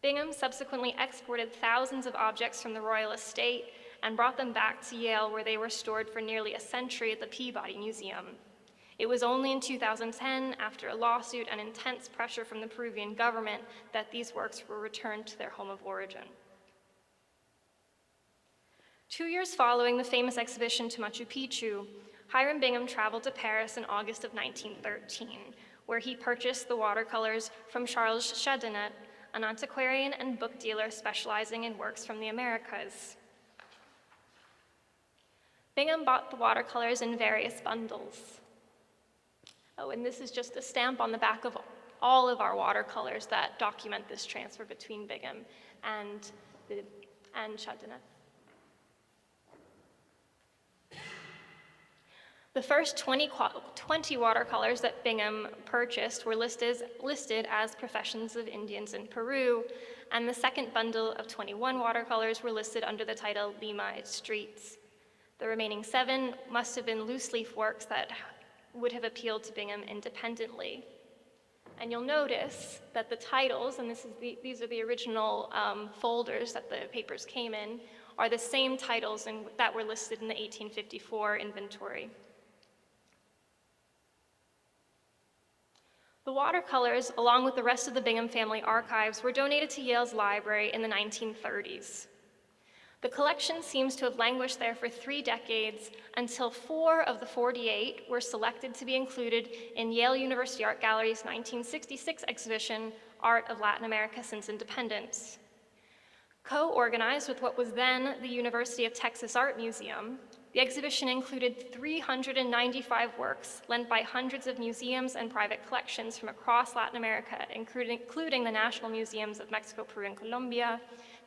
Bingham subsequently exported thousands of objects from the royal estate and brought them back to Yale, where they were stored for nearly a century at the Peabody Museum. It was only in 2010, after a lawsuit and intense pressure from the Peruvian government, that these works were returned to their home of origin. 2 years following the famous exhibition to Machu Picchu, Hiram Bingham traveled to Paris in August of 1913, where he purchased the watercolors from Charles Chadinet, an antiquarian and book dealer specializing in works from the Americas. Bingham bought the watercolors in various bundles. Oh, and this is just a stamp on the back of all of our watercolors that document this transfer between Bingham and Chadinet. The first 20 watercolors that Bingham purchased were listed as Professions of Indians in Peru, and the second bundle of 21 watercolors were listed under the title Lima, Its Streets. The remaining 7 must have been loose-leaf works that would have appealed to Bingham independently. And you'll notice that the titles, and these are the original folders that the papers came in, are the same titles that were listed in the 1854 inventory. The watercolors, along with the rest of the Bingham family archives, were donated to Yale's library in the 1930s. The collection seems to have languished there for 3 decades until 4 of the 48 were selected to be included in Yale University Art Gallery's 1966 exhibition, Art of Latin America Since Independence. Co-organized with what was then the University of Texas Art Museum, the exhibition included 395 works lent by hundreds of museums and private collections from across Latin America, including the National Museums of Mexico, Peru, and Colombia,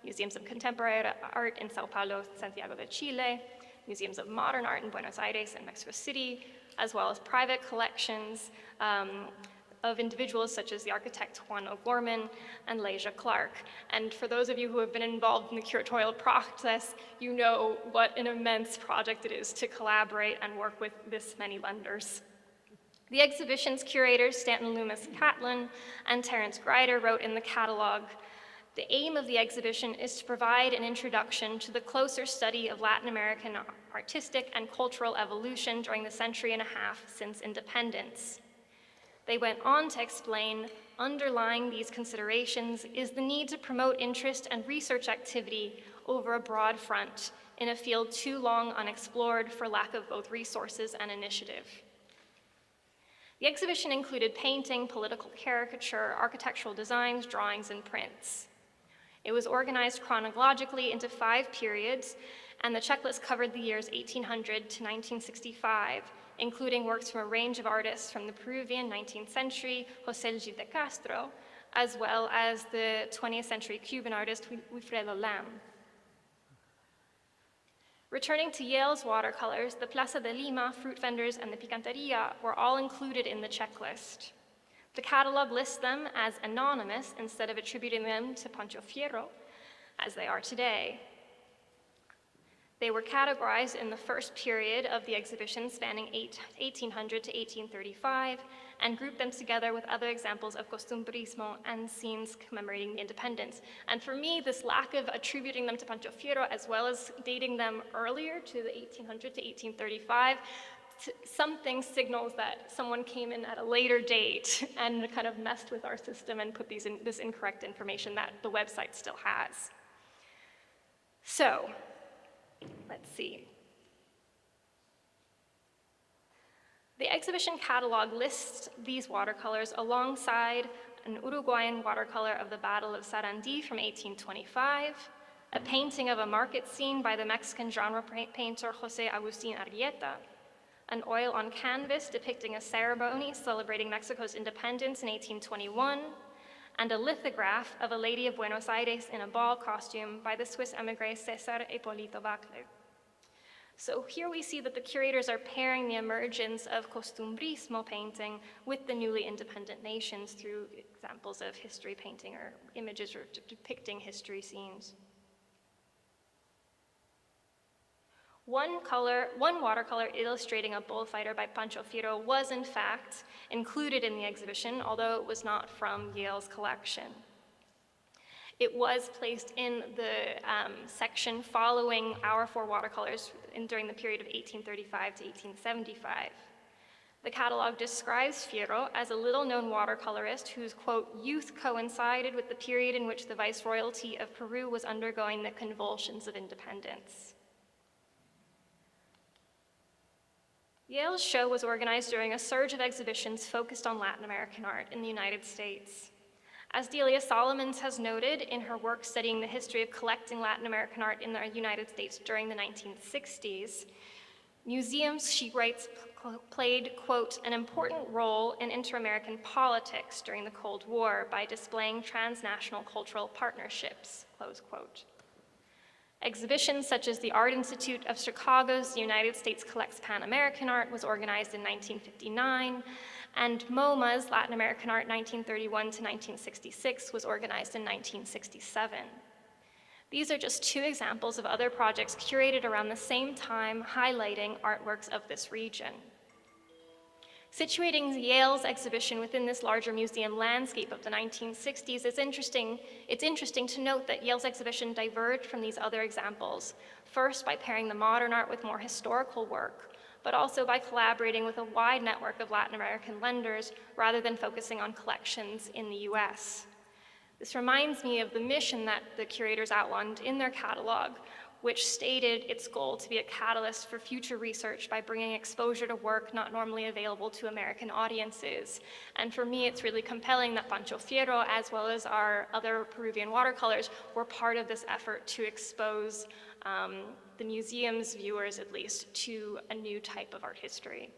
Museums of Contemporary Art in Sao Paulo, Santiago de Chile, Museums of Modern Art in Buenos Aires and Mexico City, as well as private collections of individuals such as the architect Juan O'Gorman and Leisha Clark. And for those of you who have been involved in the curatorial process, you know what an immense project it is to collaborate and work with this many lenders. The exhibition's curators, Stanton Loomis Catlin and Terrence Grider, wrote in the catalog, "The aim of the exhibition is to provide an introduction to the closer study of Latin American artistic and cultural evolution during the century and a half since independence." They went on to explain, underlying these considerations is the need to promote interest and research activity over a broad front in a field too long unexplored for lack of both resources and initiative. The exhibition included painting, political caricature, architectural designs, drawings, and prints. It was organized chronologically into 5 periods, and the checklist covered the years 1800 to 1965, including works from a range of artists from the Peruvian 19th century, José Gil de Castro, as well as the 20th century Cuban artist, Wilfredo Lam. Returning to Yale's watercolors, the Plaza de Lima, fruit vendors, and the Picanteria were all included in the checklist. The catalog lists them as anonymous instead of attributing them to Pancho Fierro, as they are today. They were categorized in the first period of the exhibition, spanning 1800 to 1835, and grouped them together with other examples of costumbrismo and scenes commemorating the independence. And for me, this lack of attributing them to Pancho Fierro, as well as dating them earlier to the 1800 to 1835, something signals that someone came in at a later date and kind of messed with our system and put this incorrect information that the website still has. So, let's see. The exhibition catalog lists these watercolors alongside an Uruguayan watercolor of the Battle of Sarandí from 1825, a painting of a market scene by the Mexican genre painter José Agustín Arrieta, an oil on canvas depicting a ceremony celebrating Mexico's independence in 1821, and a lithograph of a lady of Buenos Aires in a ball costume by the Swiss émigré César Hipólito Wagner. So here we see that the curators are pairing the emergence of costumbrismo painting with the newly independent nations through examples of history painting or images depicting history scenes. One watercolor illustrating a bullfighter by Pancho Fierro was in fact included in the exhibition, although it was not from Yale's collection. It was placed in the section following our 4 watercolors during the period of 1835 to 1875. The catalog describes Fierro as a little-known watercolorist whose, quote, youth coincided with the period in which the Viceroyalty of Peru was undergoing the convulsions of independence. Yale's show was organized during a surge of exhibitions focused on Latin American art in the United States. As Delia Solomons has noted in her work studying the history of collecting Latin American art in the United States during the 1960s, museums, she writes, played, quote, an important role in inter-American politics during the Cold War by displaying transnational cultural partnerships, close quote. Exhibitions such as the Art Institute of Chicago's United States Collects Pan American Art was organized in 1959, and MoMA's Latin American Art 1931 to 1966 was organized in 1967. These are just 2 examples of other projects curated around the same time, highlighting artworks of this region. Situating Yale's exhibition within this larger museum landscape of the 1960s is interesting. It's interesting to note that Yale's exhibition diverged from these other examples, first by pairing the modern art with more historical work, but also by collaborating with a wide network of Latin American lenders rather than focusing on collections in the US. This reminds me of the mission that the curators outlined in their catalog, which stated its goal to be a catalyst for future research by bringing exposure to work not normally available to American audiences. And for me, it's really compelling that Pancho Fierro, as well as our other Peruvian watercolors, were part of this effort to expose the museum's viewers, at least, to a new type of art history.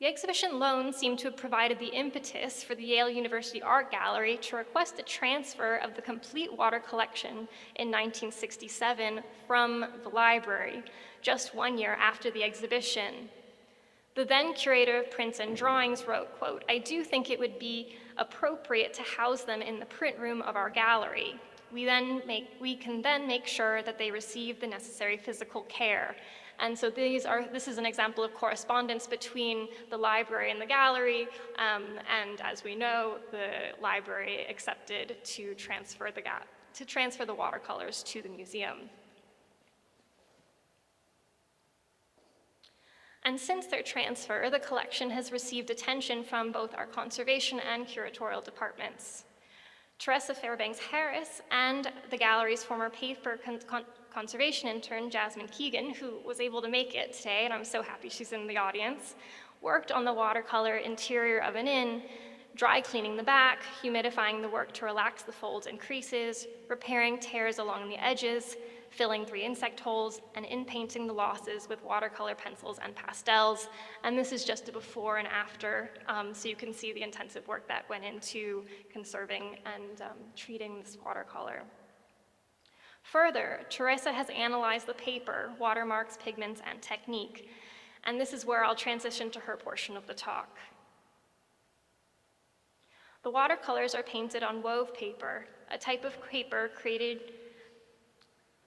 The exhibition alone seemed to have provided the impetus for the Yale University Art Gallery to request a transfer of the complete water collection in 1967 from the library, just 1 year after the exhibition. The then curator of prints and drawings wrote, quote, I do think it would be appropriate to house them in the print room of our gallery. We can then make sure that they receive the necessary physical care. And so this is an example of correspondence between the library and the gallery, and as we know, the library accepted to transfer the watercolors to the museum. And since their transfer, the collection has received attention from both our conservation and curatorial departments. Teresa Fairbanks-Harris and the gallery's former paper conservation intern, Jasmine Keegan, who was able to make it today, and I'm so happy she's in the audience, worked on the watercolor interior of an inn, dry cleaning the back, humidifying the work to relax the folds and creases, repairing tears along the edges, filling 3 insect holes, and in-painting the losses with watercolor pencils and pastels. And this is just a before and after, so you can see the intensive work that went into conserving and treating this watercolor. Further, Teresa has analyzed the paper, watermarks, pigments, and technique, and this is where I'll transition to her portion of the talk. The watercolors are painted on wove paper, a type of paper created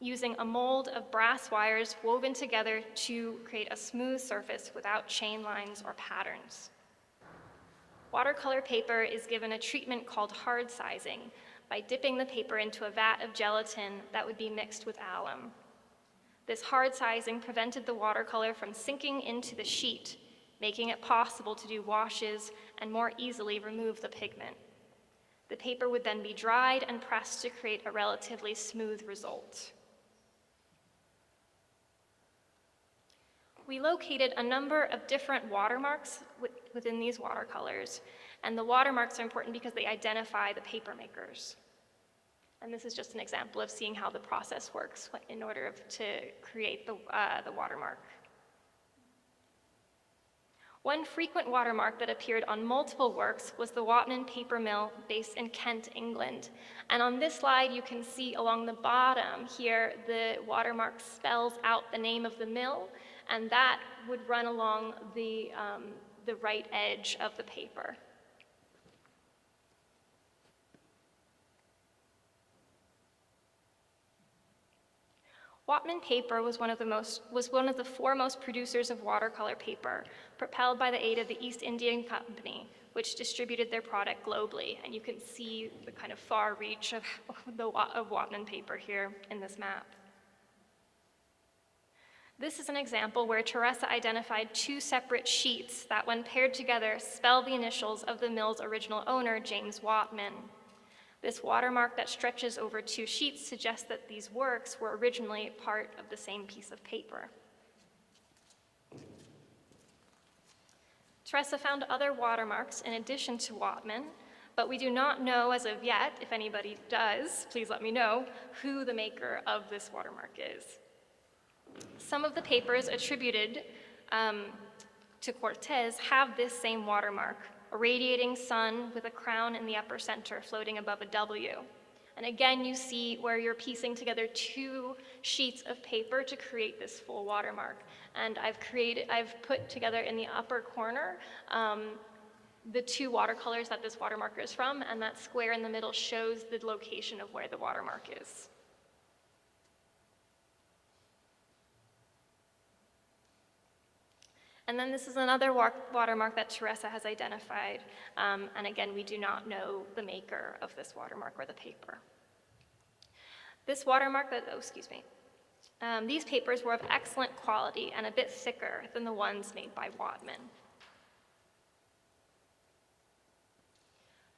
using a mold of brass wires woven together to create a smooth surface without chain lines or patterns. Watercolor paper is given a treatment called hard sizing by dipping the paper into a vat of gelatin that would be mixed with alum. This hard sizing prevented the watercolor from sinking into the sheet, making it possible to do washes and more easily remove the pigment. The paper would then be dried and pressed to create a relatively smooth result. We located a number of different watermarks within these watercolors, and the watermarks are important because they identify the paper makers. And this is just an example of seeing how the process works in order to create the watermark. One frequent watermark that appeared on multiple works was the Watman paper mill based in Kent, England. And on this slide, you can see along the bottom here, the watermark spells out the name of the mill, and that would run along the right edge of the paper. Watman paper was one of the foremost producers of watercolor paper, propelled by the aid of the East India Company, which distributed their product globally. And you can see the kind of far reach of Wapnan paper here in this map. This is an example where Teresa identified two separate sheets that, when paired together, spell the initials of the mill's original owner, James Wapnan. This watermark that stretches over two sheets suggests that these works were originally part of the same piece of paper. Teresa found other watermarks in addition to Wapnan, but we do not know as of yet, if anybody does, please let me know, who the maker of this watermark is. Some of the papers attributed to Cortez have this same watermark, a radiating sun with a crown in the upper center floating above a W. And again, you see where you're piecing together two sheets of paper to create this full watermark. And I've put together in the upper corner the two watercolors that this watermark is from, and that square in the middle shows the location of where the watermark is. And then this is another watermark that Teresa has identified. And again, we do not know the maker of this watermark or the paper. This watermark these papers were of excellent quality and a bit thicker than the ones made by Wapnan.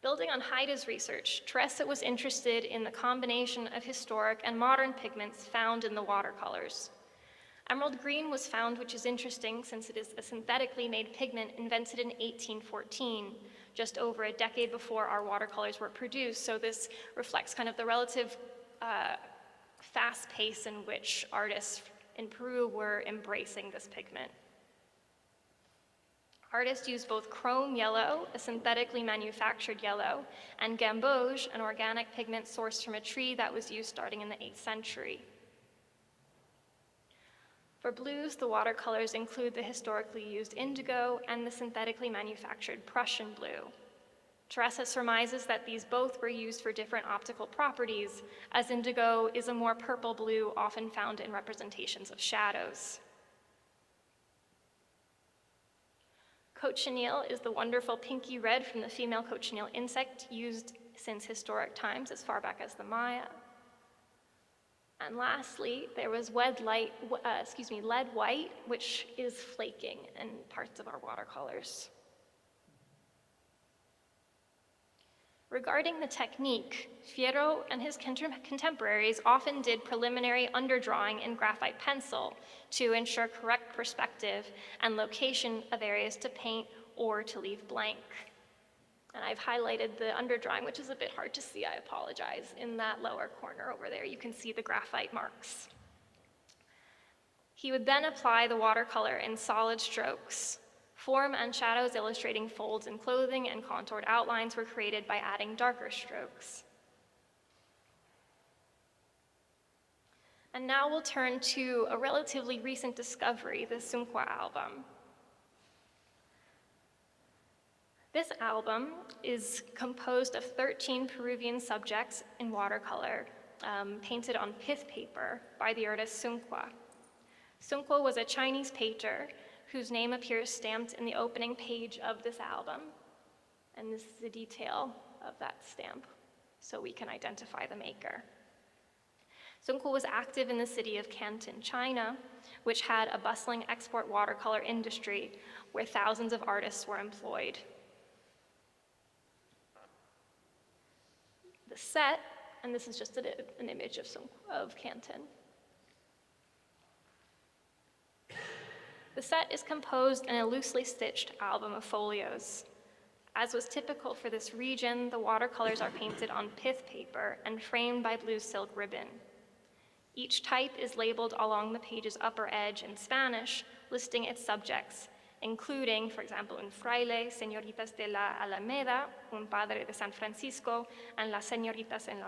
Building on Haida's research, Teresa was interested in the combination of historic and modern pigments found in the watercolors. Emerald green was found, which is interesting since it is a synthetically made pigment invented in 1814, just over a decade before our watercolors were produced. So this reflects kind of the relative fast pace in which artists in Peru were embracing this pigment. Artists used both chrome yellow, a synthetically manufactured yellow, and gamboge, an organic pigment sourced from a tree that was used starting in the 8th century. For blues, the watercolors include the historically used indigo and the synthetically manufactured Prussian blue. Teresa surmises that these both were used for different optical properties, as indigo is a more purple blue often found in representations of shadows. Cochineal is the wonderful pinky red from the female cochineal insect used since historic times, as far back as the Maya. And lastly, there was lead white, which is flaking in parts of our watercolors. Regarding the technique, Fierro and his contemporaries often did preliminary underdrawing in graphite pencil to ensure correct perspective and location of areas to paint or to leave blank. And I've highlighted the underdrawing, which is a bit hard to see, I apologize. In that lower corner over there, you can see the graphite marks. He would then apply the watercolor in solid strokes. Form and shadows illustrating folds in clothing and contoured outlines were created by adding darker strokes. And now we'll turn to a relatively recent discovery, the Sumqua album. This album is composed of 13 Peruvian subjects in watercolor, painted on pith paper by the artist Sumqua. Sumqua was a Chinese painter whose name appears stamped in the opening page of this album. And this is a detail of that stamp, so we can identify the maker. Sumqua was active in the city of Canton, China, which had a bustling export watercolor industry where thousands of artists were employed. The set, and this is just an image of Canton. The set is composed in a loosely stitched album of folios. As was typical for this region, the watercolors are painted on pith paper and framed by blue silk ribbon. Each type is labeled along the page's upper edge in Spanish, listing its subjects, including, for example, un fraile, señoritas de la Alameda, un padre de San Francisco, and las señoritas en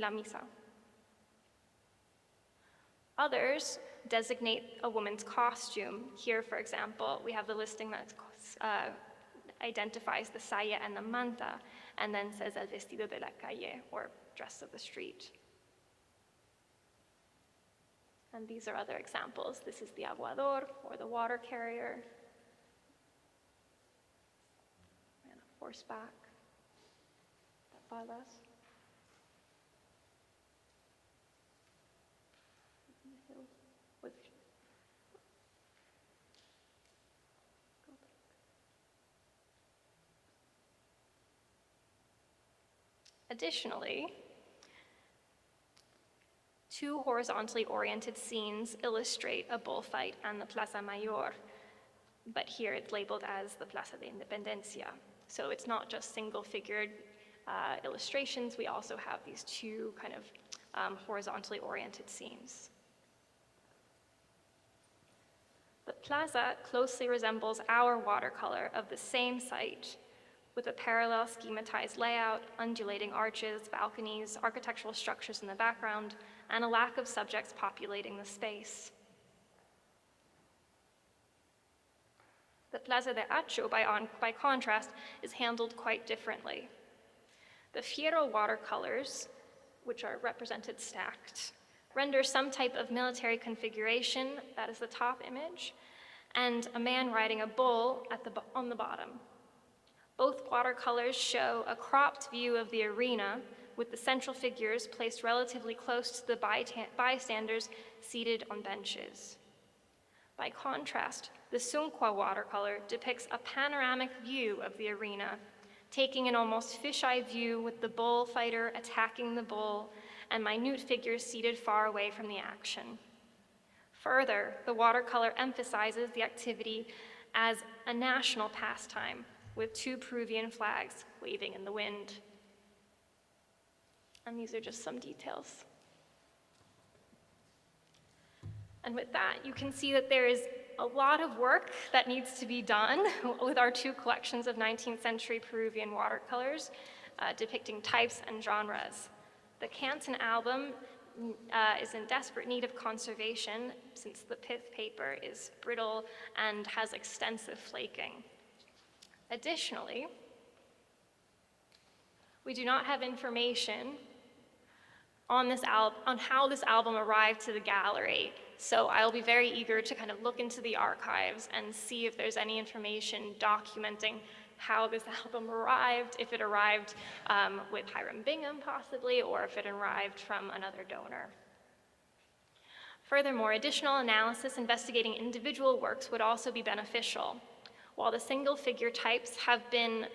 la misa. Others designate a woman's costume. Here, for example, we have the listing that identifies the saya and the manta, and then says el vestido de la calle, or dress of the street. And these are other examples. This is the aguador, or the water carrier. horseback that follows. Additionally, two horizontally oriented scenes illustrate a bullfight and the Plaza Mayor, but here it's labeled as the Plaza de Independencia. So it's not just single-figured illustrations, we also have these two kind of horizontally oriented scenes. The plaza closely resembles our watercolor of the same site, with a parallel schematized layout, undulating arches, balconies, architectural structures in the background, and a lack of subjects populating the space. The Plaza de Acho, by contrast, is handled quite differently. The Fierro watercolors, which are represented stacked, render some type of military configuration, that is the top image, and a man riding a bull on the bottom. Both watercolors show a cropped view of the arena, with the central figures placed relatively close to the bystanders seated on benches. By contrast, the Sunqua watercolor depicts a panoramic view of the arena, taking an almost fisheye view with the bullfighter attacking the bull and minute figures seated far away from the action. Further, the watercolor emphasizes the activity as a national pastime, with two Peruvian flags waving in the wind. And these are just some details. And with that, you can see that there is a lot of work that needs to be done with our two collections of 19th century Peruvian watercolors depicting types and genres. The Canton album is in desperate need of conservation since the pith paper is brittle and has extensive flaking. Additionally, we do not have information on how this album arrived to the gallery, so I'll be very eager to kind of look into the archives and see if there's any information documenting how this album arrived, if it arrived with Hiram Bingham possibly, or if it arrived from another donor. Furthermore, additional analysis investigating individual works would also be beneficial. While the single figure types have been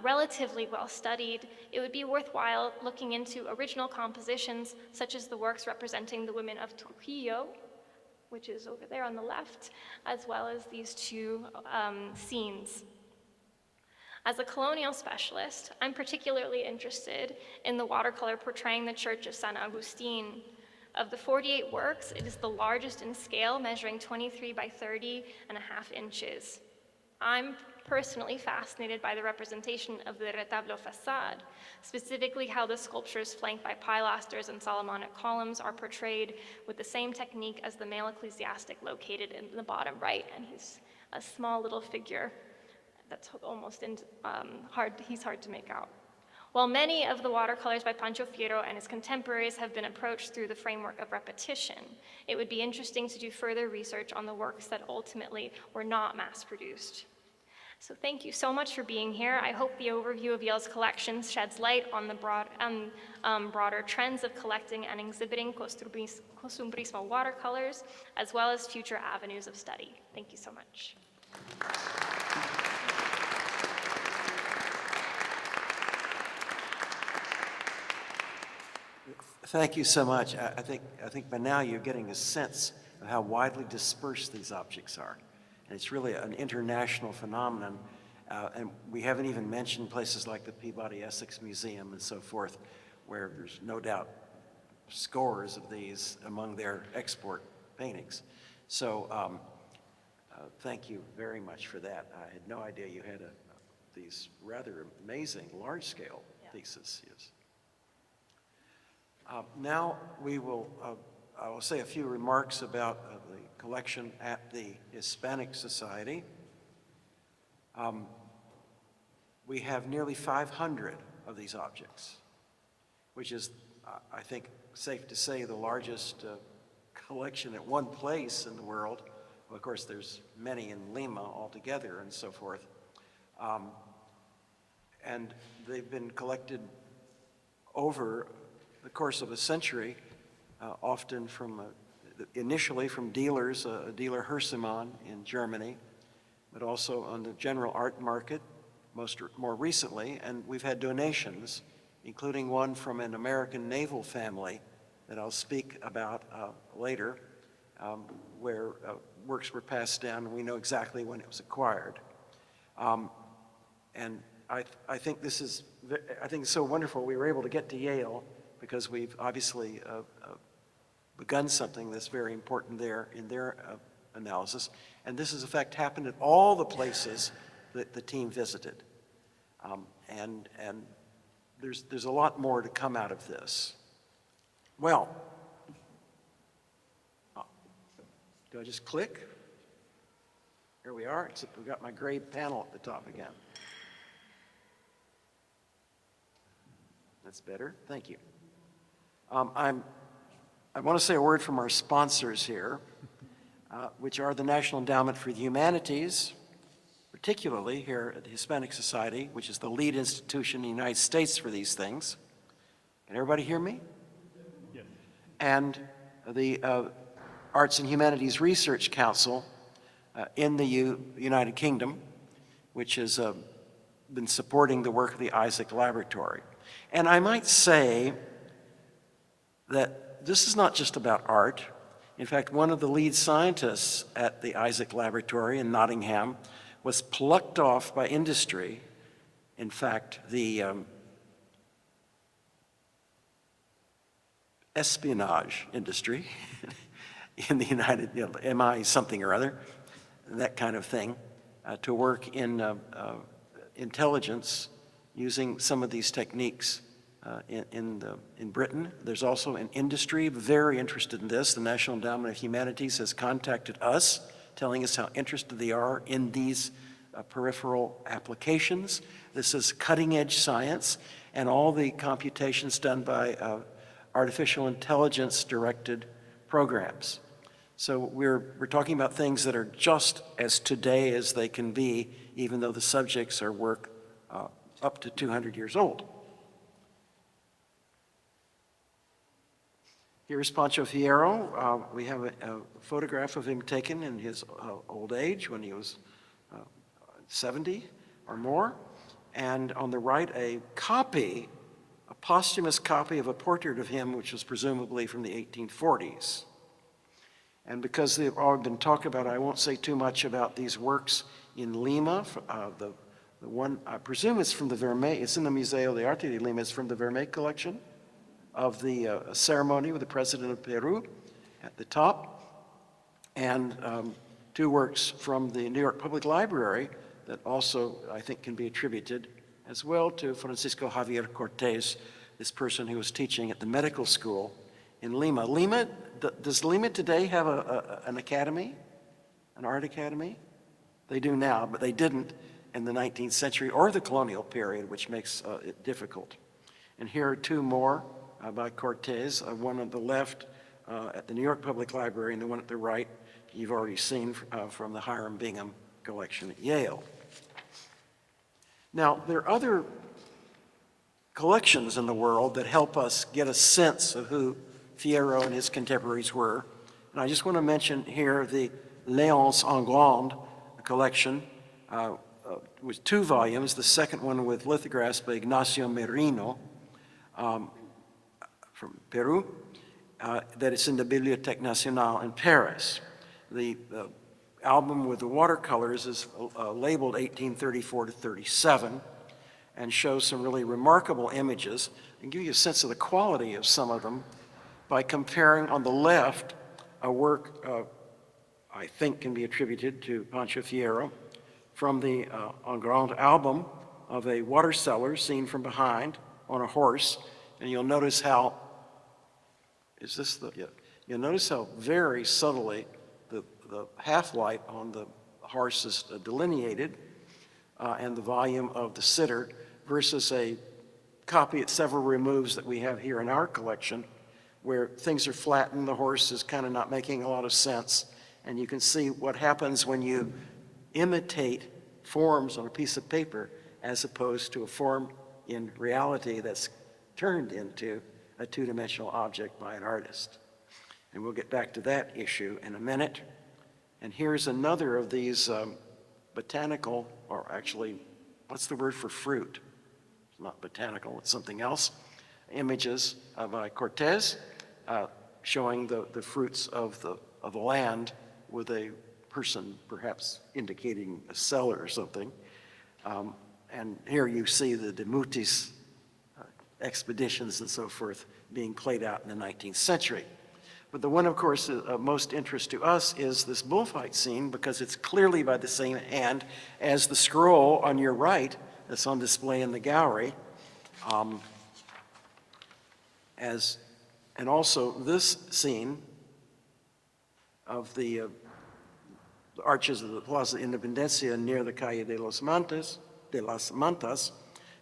relatively well studied, it would be worthwhile looking into original compositions such as the works representing the women of Trujillo, which is over there on the left, as well as these two scenes. As a colonial specialist, I'm particularly interested in the watercolor portraying the Church of San Agustin. Of the 48 works, it is the largest in scale, measuring 23 by 30 and a half inches. I'm personally fascinated by the representation of the retablo facade, specifically how the sculptures flanked by pilasters and Solomonic columns are portrayed with the same technique as the male ecclesiastic located in the bottom right, and he's a small little figure that's almost he's hard to make out. While many of the watercolors by Pancho Fierro and his contemporaries have been approached through the framework of repetition, it would be interesting to do further research on the works that ultimately were not mass-produced. So thank you so much for being here. I hope the overview of Yale's collections sheds light on the broader trends of collecting and exhibiting Costumbrismo watercolors, as well as future avenues of study. Thank you so much.
Thank you so much. I think by now you're getting a sense of how widely dispersed these objects are. And it's really an international phenomenon. And we haven't even mentioned places like the Peabody Essex Museum and so forth, where there's no doubt scores of these among their export paintings. So thank you very much for that. I had no idea you had these rather amazing large-scale pieces. Yes. Now we will, I will say a few remarks about the collection at the Hispanic Society. We have nearly 500 of these objects, which is, I think, safe to say the largest collection at one place in the world. Well, of course, there's many in Lima altogether and so forth. and they've been collected over the course of a century, often from, initially from dealers, a dealer Hersemann in Germany, but also on the general art market more recently, and we've had donations, including one from an American naval family that I'll speak about later, where works were passed down, and we know exactly when it was acquired. And I think this is, I think it's so wonderful we were able to get to Yale, because we've obviously begun something that's very important there in their analysis. And this has in fact happened at all the places that the team visited. And there's a lot more to come out of this. Well, do I just click? Here we are, except we've got my gray panel at the top again. That's better, thank you. I want to say a word from our sponsors here, which are the National Endowment for the Humanities, particularly here at the Hispanic Society, which is the lead institution in the United States for these things. Can everybody hear me? Yes. And the Arts and Humanities Research Council in the United Kingdom, which has been supporting the work of the Isaac Laboratory. And I might say that this is not just about art. In fact, one of the lead scientists at the Isaac Laboratory in Nottingham was plucked off by industry. In fact, the espionage industry in the United, MI something or other, that kind of thing, to work in intelligence using some of these techniques in Britain. There's also an industry very interested in this. The National Endowment of Humanities has contacted us, telling us how interested they are in these peripheral applications. This is cutting-edge science, and all the computations done by artificial intelligence-directed programs. So we're talking about things that are just as today as they can be, even though the subjects are work up to 200 years old. Here's Pancho Fierro. We have a photograph of him taken in his old age when he was 70 or more. And on the right, a posthumous copy of a portrait of him, which was presumably from the 1840s. And because they've already been talked about, I won't say too much about these works in Lima. The one, I presume it's from the Vermeer, it's in the Museo de Arte de Lima, it's from the Vermeer collection of the ceremony with the president of Peru at the top. And two works from the New York Public Library that also, I think, can be attributed as well to Francisco Javier Cortes, this person who was teaching at the medical school in Lima. Does Lima today have an academy, an art academy? They do now, but they didn't in the 19th century or the colonial period, which makes it difficult. And here are two more by Cortes, one on the left at the New York Public Library, and the one at the right you've already seen from the Hiram Bingham collection at Yale. Now, there are other collections in the world that help us get a sense of who Fierro and his contemporaries were. And I just want to mention here the Léonce en Grande collection with 2 volumes, the second one with lithographs by Ignacio Merino from Peru, that is in the Bibliothèque Nationale in Paris. The album with the watercolors is labeled 1834 to 37 and shows some really remarkable images and give you a sense of the quality of some of them by comparing on the left a work I think can be attributed to Pancho Fierro from the En Grande album of a water seller seen from behind on a horse. And you'll notice how, you'll notice how very subtly the half-light on the horse is delineated and the volume of the sitter versus a copy at several removes that we have here in our collection where things are flattened, the horse is kind of not making a lot of sense. And you can see what happens when you imitate forms on a piece of paper as opposed to a form in reality that's turned into a two-dimensional object by an artist. And we'll get back to that issue in a minute. And here's another of these botanical, or actually, what's the word for fruit? It's not botanical, it's something else. Images by Cortez showing the fruits of the land with a person perhaps indicating a cellar or something. And here you see the de Mutis expeditions and so forth being played out in the 19th century. But the one, of course, of most interest to us is this bullfight scene, because it's clearly by the same hand as the scroll on your right that's on display in the gallery. And also this scene of the arches of the Plaza Independencia near the Calle de las Mantas,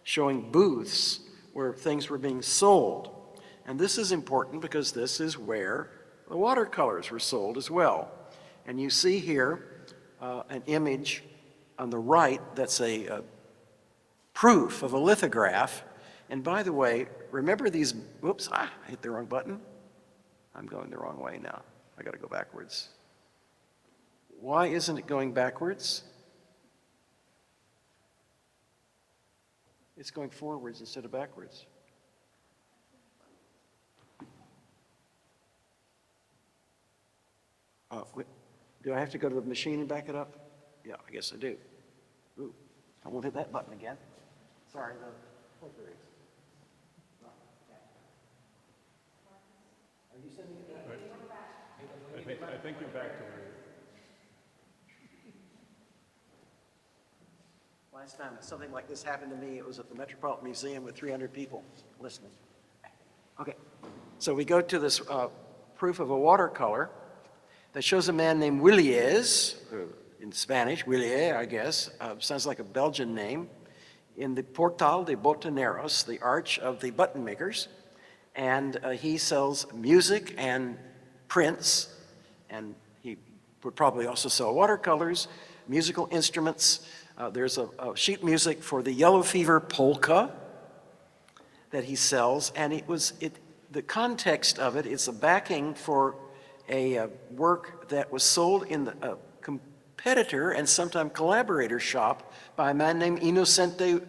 showing booths where things were being sold. And this is important because this is where the watercolors were sold as well. And you see here an image on the right that's a proof of a lithograph. And by the way, remember these, whoops, I hit the wrong button. I'm going the wrong way now. I gotta go backwards. Why isn't it going backwards? It's going forwards instead of backwards. Do I have to go to the machine and back it up? Yeah, I guess I do. Ooh, I won't hit that button again. Sorry, the clicker is. Are you sending it back?
I think you're back to where
Last time something like this happened to me, it was at the Metropolitan Museum with 300 people listening. Okay, so we go to this proof of a watercolor that shows a man named Willies, in Spanish, Willier, I guess, sounds like a Belgian name, in the Portal de Botaneros, the Arch of the Button Makers, and he sells music and prints, and he would probably also sell watercolors, musical instruments. There's a sheet music for the Yellow Fever polka that he sells, and the context of it is a backing for a work that was sold in a competitor and sometimes collaborator shop by a man named Innocente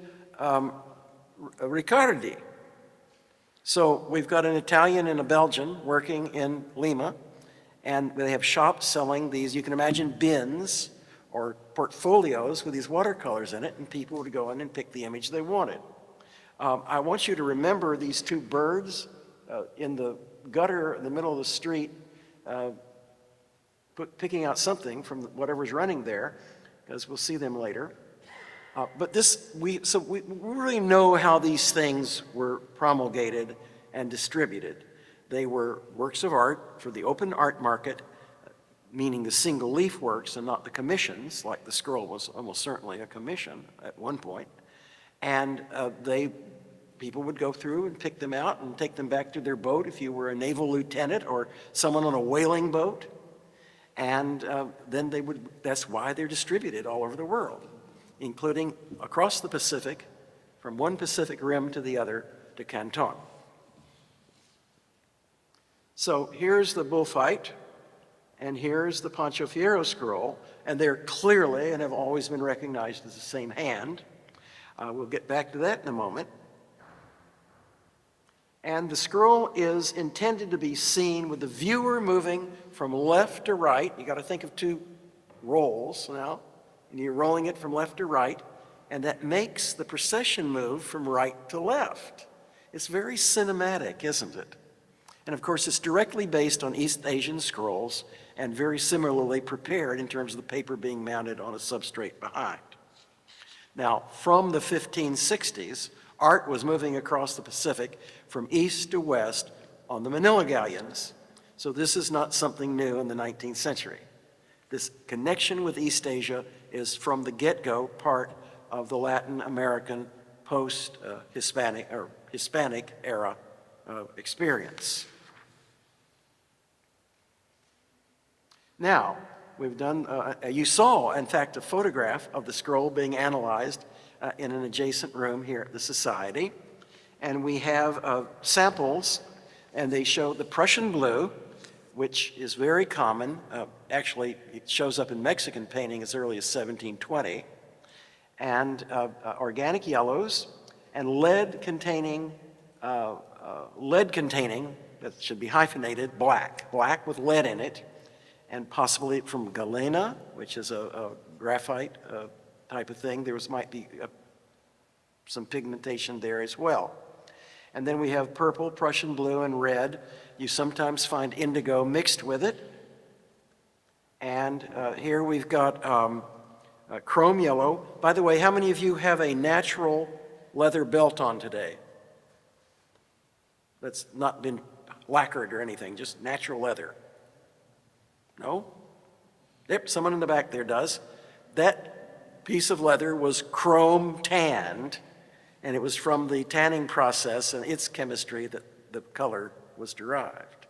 Riccardi. So we've got an Italian and a Belgian working in Lima, and they have shops selling these, you can imagine bins or portfolios with these watercolors in it, and people would go in and pick the image they wanted. I want you to remember these two birds in the gutter in the middle of the street, picking out something from whatever's running there, because we'll see them later. But we really know how these things were promulgated and distributed. They were works of art for the open art market, meaning the single leaf works and not the commissions, like the scroll was almost certainly a commission at one point. And people would go through and pick them out and take them back to their boat if you were a naval lieutenant or someone on a whaling boat. And then that's why they're distributed all over the world, including across the Pacific, from one Pacific rim to the other, to Canton. So here's the bullfight, and here's the Pancho Fierro scroll, and they're clearly and have always been recognized as the same hand. We'll get back to that in a moment. And the scroll is intended to be seen with the viewer moving from left to right. You got to think of two rolls now, and you're rolling it from left to right, and that makes the procession move from right to left. It's very cinematic, isn't it? And of course, it's directly based on East Asian scrolls and very similarly prepared in terms of the paper being mounted on a substrate behind. Now, from the 1560s, art was moving across the Pacific from east to west on the Manila galleons. So this is not something new in the 19th century. This connection with East Asia is from the get-go part of the Latin American post-Hispanic or Hispanic era experience. Now, we've done, you saw, in fact, a photograph of the scroll being analyzed in an adjacent room here at the Society. And we have samples, and they show the Prussian blue, which is very common. Actually, it shows up in Mexican painting as early as 1720. And organic yellows, and lead-containing, that should be hyphenated, black with lead in it, and possibly from galena, which is a graphite type of thing. Might be some pigmentation there as well. And then we have purple, Prussian blue, and red. You sometimes find indigo mixed with it. And here we've got chrome yellow. By the way, how many of you have a natural leather belt on today? That's not been lacquered or anything, just natural leather. No? Yep, someone in the back there does. That piece of leather was chrome tanned, and it was from the tanning process and its chemistry that the color was derived.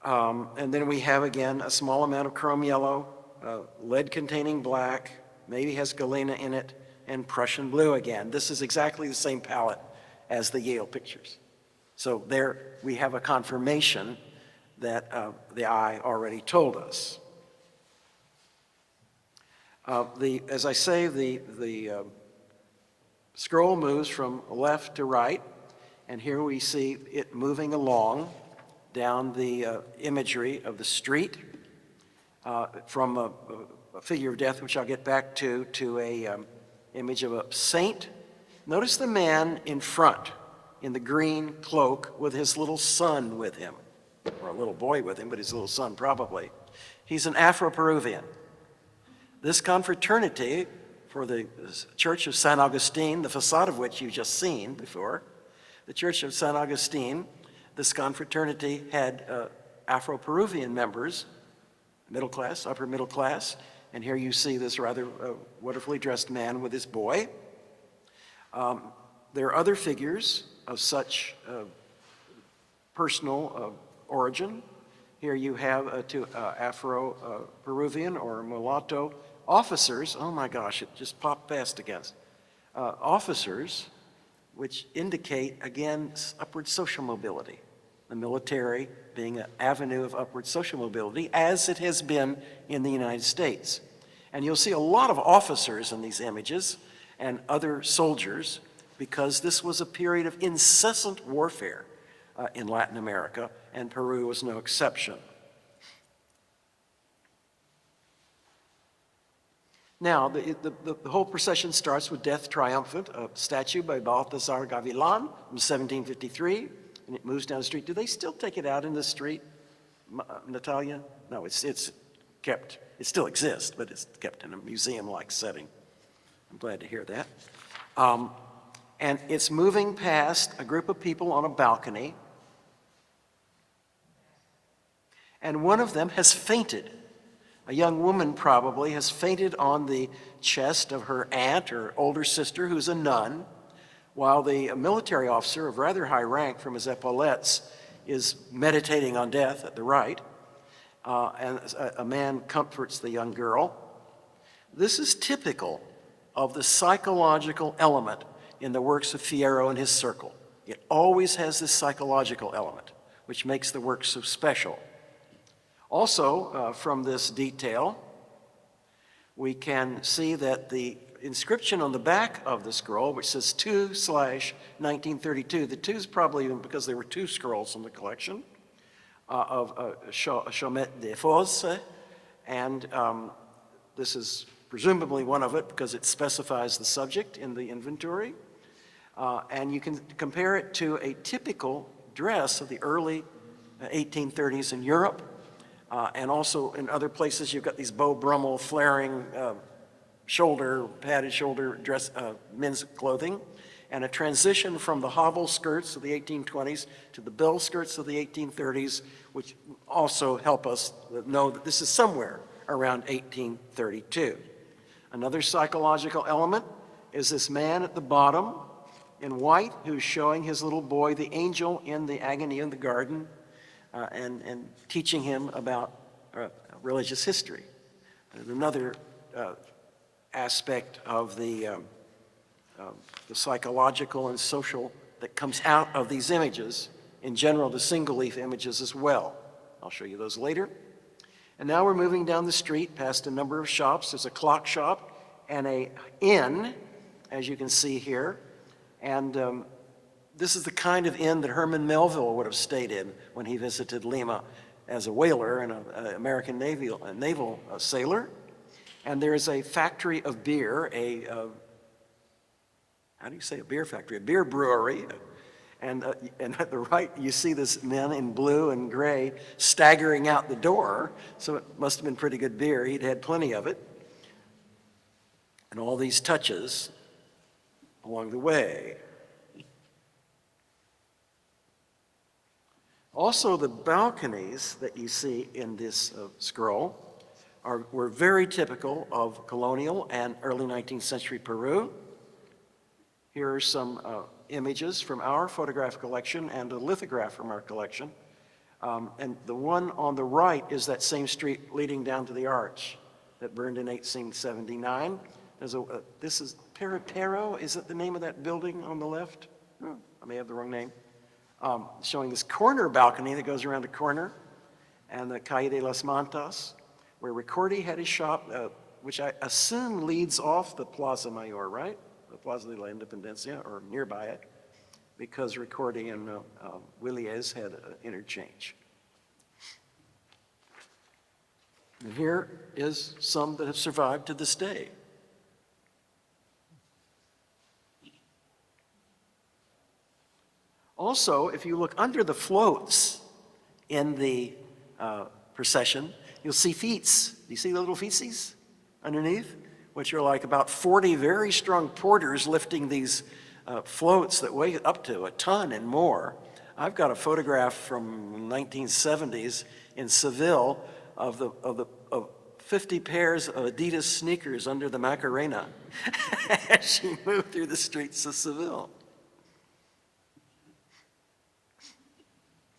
And then we have, again, a small amount of chrome yellow, lead-containing black, maybe has galena in it, and Prussian blue again. This is exactly the same palette as the Yale pictures. So there we have a confirmation that the eye already told us. As I say, the scroll moves from left to right, and here we see it moving along down the imagery of the street from a figure of death, which I'll get back to a image of a saint. Notice the man in front in the green cloak with his little son with him, or a little boy with him, but his little son probably. He's an Afro-Peruvian. This confraternity for the Church of San Agustin, the facade of which you've just seen before, the Church of San Agustin, this confraternity had Afro-Peruvian members, middle class, upper middle class, and here you see this rather wonderfully dressed man with his boy. There are other figures of such personal origin. Here you have two Afro-Peruvian or mulatto officers. Oh my gosh, it just popped past against. Officers, which indicate, again, upward social mobility. The military being an avenue of upward social mobility, as it has been in the United States. And you'll see a lot of officers in these images and other soldiers, because this was a period of incessant warfare in Latin America, and Peru was no exception. Now, the whole procession starts with Death Triumphant, a statue by Baltasar Gavilan from 1753, and it moves down the street. Do they still take it out in the street, Natalia? No, it's kept, it still exists, but it's kept in a museum-like setting. I'm glad to hear that. And it's moving past a group of people on a balcony, and one of them has fainted. A young woman probably has fainted on the chest of her aunt or older sister, who's a nun, while the military officer of rather high rank from his epaulettes is meditating on death at the right, and a man comforts the young girl. This is typical of the psychological element in the works of Fierro and his circle. It always has this psychological element, which makes the work so special. Also, from this detail, we can see that the inscription on the back of the scroll, which says 2/1932, the 2 is probably because there were 2 scrolls in the collection of Chaumet de Fosse, and this is presumably one of it because it specifies the subject in the inventory. And you can compare it to a typical dress of the early 1830s in Europe. And also in other places, you've got these Beau Brummel flaring padded shoulder dress, men's clothing, and a transition from the hobble skirts of the 1820s to the bell skirts of the 1830s, which also help us know that this is somewhere around 1832. Another psychological element is this man at the bottom in white who's showing his little boy, the angel in the agony in the garden, and teaching him about religious history. And another aspect of the the psychological and social that comes out of these images, in general, the single leaf images as well. I'll show you those later. And now we're moving down the street past a number of shops. There's a clock shop and an inn, as you can see here. And this is the kind of inn that Herman Melville would have stayed in when he visited Lima as a whaler and an American naval sailor. And there is a factory of beer, how do you say a beer factory? A beer brewery. And at the right, you see this men in blue and gray staggering out the door. So it must have been pretty good beer. He'd had plenty of it. And all these touches along the way. Also, the balconies that you see in this scroll were very typical of colonial and early 19th century Peru. Here are some images from our photograph collection and a lithograph from our collection. And the one on the right is that same street leading down to the arch that burned in 1879. This is Fierro, is that the name of that building on the left? Oh, I may have the wrong name. Showing this corner balcony that goes around a corner, and the Calle de las Mantas, where Ricordi had his shop, which I assume leads off the Plaza Mayor, right? The Plaza de la Independencia, or nearby it, because Ricordi and Willies had an interchange. And here is some that have survived to this day. Also, if you look under the floats in the procession, you'll see feets. Do you see the little feetsies underneath? Which are like about 40 very strong porters lifting these floats that weigh up to a ton and more. I've got a photograph from 1970s in Seville of 50 pairs of Adidas sneakers under the Macarena as she moved through the streets of Seville.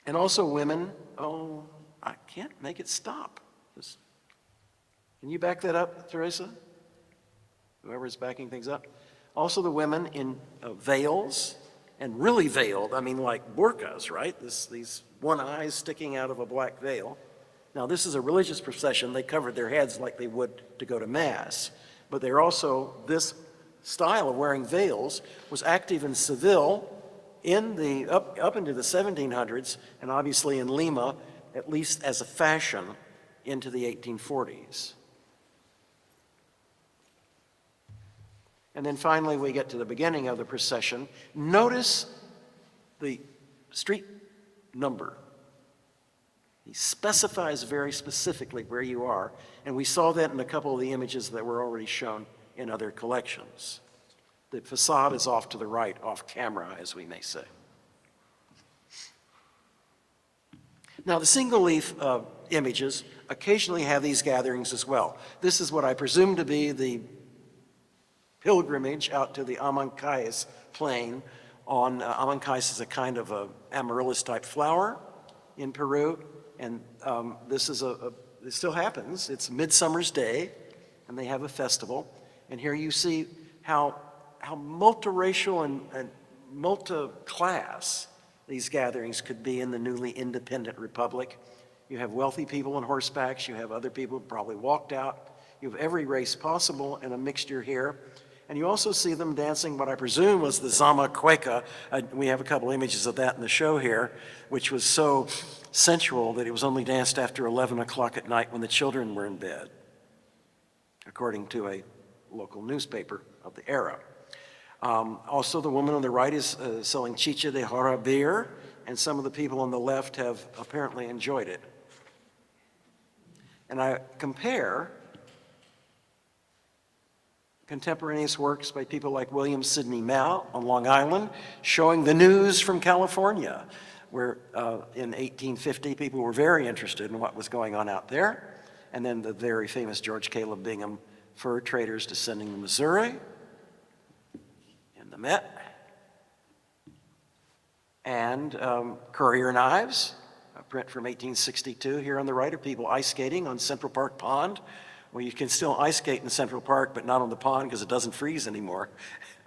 And also women, I can't make it stop. Can you back that up, Teresa? Whoever's backing things up. Also the women in veils, and really veiled, I mean like burqas, right? These one eye sticking out of a black veil. Now this is a religious procession. They covered their heads like they would to go to Mass. But they're also, this style of wearing veils was active in Seville up into the 1700s, and obviously in Lima, at least as a fashion, into the 1840s. And then finally, we get to the beginning of the procession. Notice the street number. He specifies very specifically where you are, and we saw that in a couple of the images that were already shown in other collections. The facade is off to the right, off camera, as we may say. Now, the single leaf images occasionally have these gatherings as well. This is what I presume to be the pilgrimage out to the Amancayas plain. Amancayas is a kind of a amaryllis type flower in Peru, and this it still happens. It's Midsummer's Day, and they have a festival. And here you see how multiracial and multi-class these gatherings could be in the newly independent republic. You have wealthy people on horsebacks, you have other people who probably walked out, you have every race possible and a mixture here. And you also see them dancing what I presume was the Zama Cueca. We have a couple images of that in the show here, which was so sensual that it was only danced after 11 o'clock at night when the children were in bed, according to a local newspaper of the era. Also, the woman on the right is selling chicha de jara beer, and some of the people on the left have apparently enjoyed it. And I compare contemporaneous works by people like William Sidney Mao on Long Island, showing the news from California, where in 1850 people were very interested in what was going on out there. And then the very famous George Caleb Bingham fur traders descending the Missouri, in the Met, and Courier Knives, a print from 1862. Here on the right are people ice skating on Central Park Pond, Well, you can still ice skate in Central Park, but not on the pond because it doesn't freeze anymore.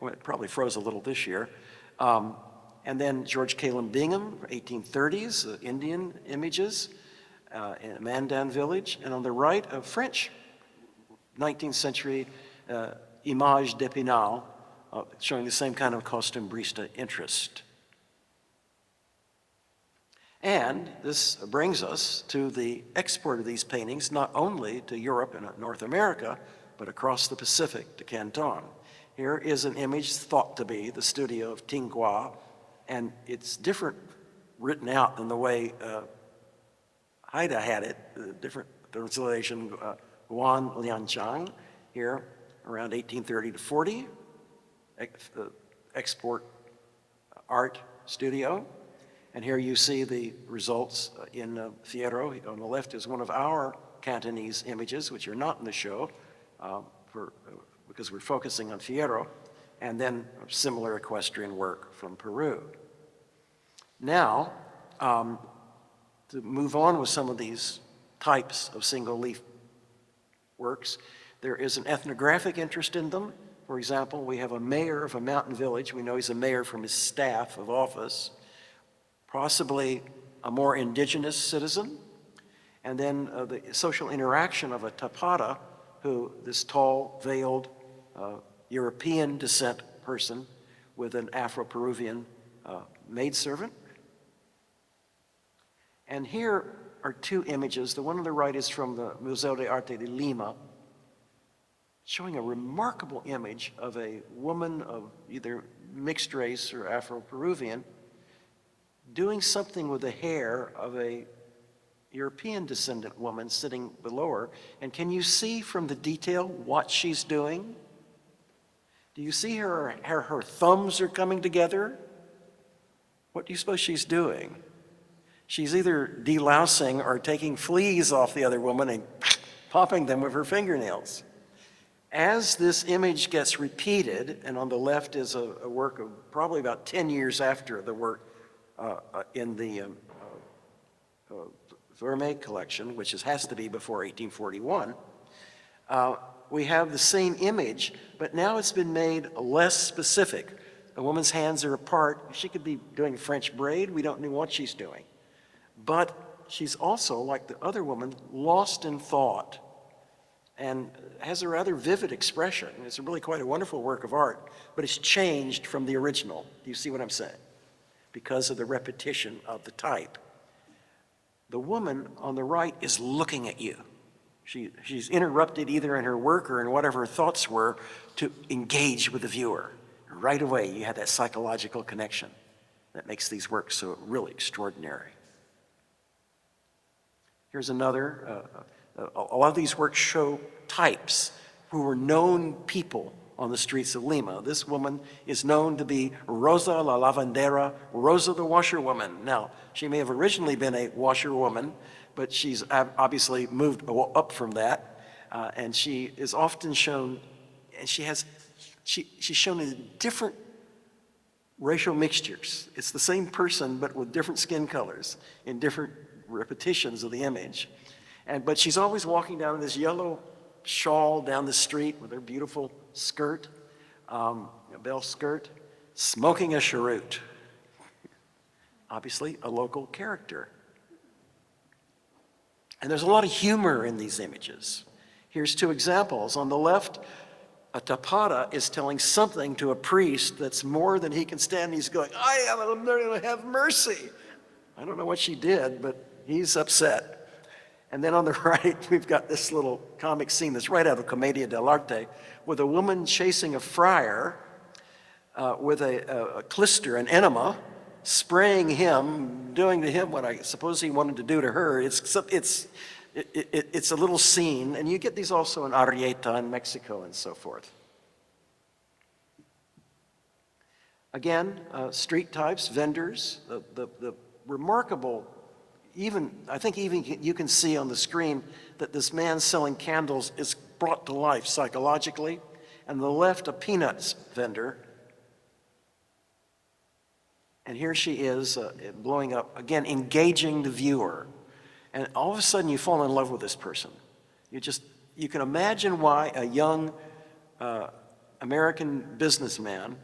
Well, it probably froze a little this year. And then George Caleb Bingham, 1830s, Indian images in a Mandan village. And on the right, a French 19th century image d'Épinal, showing the same kind of Costumbrista interest. And this brings us to the export of these paintings, not only to Europe and North America, but across the Pacific to Canton. Here is an image thought to be the studio of Tingua, and it's different written out than the way Haida had it, different translation, Guan Lianchang, here around 1830 to 40, export art studio. And here you see the results in Fierro. On the left is one of our Cantonese images, which are not in the show, because we're focusing on Fierro, and then similar equestrian work from Peru. Now, to move on with some of these types of single-leaf works, there is an ethnographic interest in them. For example, we have a mayor of a mountain village. We know he's a mayor from his staff of office, possibly a more indigenous citizen, and then the social interaction of a tapara, who, this tall, veiled, European descent person with an Afro-Peruvian maidservant. And here are two images. The one on the right is from the Museo de Arte de Lima, showing a remarkable image of a woman of either mixed race or Afro-Peruvian doing something with the hair of a European descendant woman sitting below her. And can you see from the detail what she's doing? Do you see her thumbs are coming together? What do you suppose she's doing? She's either delousing or taking fleas off the other woman and popping them with her fingernails. As this image gets repeated, and on the left is a work of probably about 10 years after the work in the Vermeer collection, which has to be before 1841, we have the same image, but now it's been made less specific. The woman's hands are apart. She could be doing French braid. We don't know what she's doing. But she's also, like the other woman, lost in thought and has a rather vivid expression. It's really quite a wonderful work of art, but it's changed from the original. Do you see what I'm saying? Because of the repetition of the type. The woman on the right is looking at you. She's interrupted either in her work or in whatever her thoughts were to engage with the viewer. Right away, you have that psychological connection that makes these works so really extraordinary. Here's another. A lot of these works show types who were known people on the streets of Lima. This woman is known to be Rosa la Lavandera, Rosa the washerwoman. Now, she may have originally been a washerwoman, but she's obviously moved up from that, and she is often shown, and she's shown in different racial mixtures. It's the same person, but with different skin colors in different repetitions of the image. But she's always walking down in this yellow shawl down the street with her beautiful skirt, a bell skirt, smoking a cheroot. Obviously, a local character. And there's a lot of humor in these images. Here's two examples. On the left, a tapara is telling something to a priest that's more than he can stand. He's going, I am going to have mercy. I don't know what she did, but he's upset. And then on the right, we've got this little comic scene that's right out of Commedia dell'arte, with a woman chasing a friar with a clister, an enema, spraying him, doing to him what I suppose he wanted to do to her. It's a little scene, and you get these also in Arrieta in Mexico and so forth. Again, street types, vendors, the remarkable, I think even you can see on the screen that this man selling candles is brought to life psychologically. And on the left, a peanuts vendor. And here she is blowing up, again, engaging the viewer. And all of a sudden you fall in love with this person. you can imagine why a young American businessman,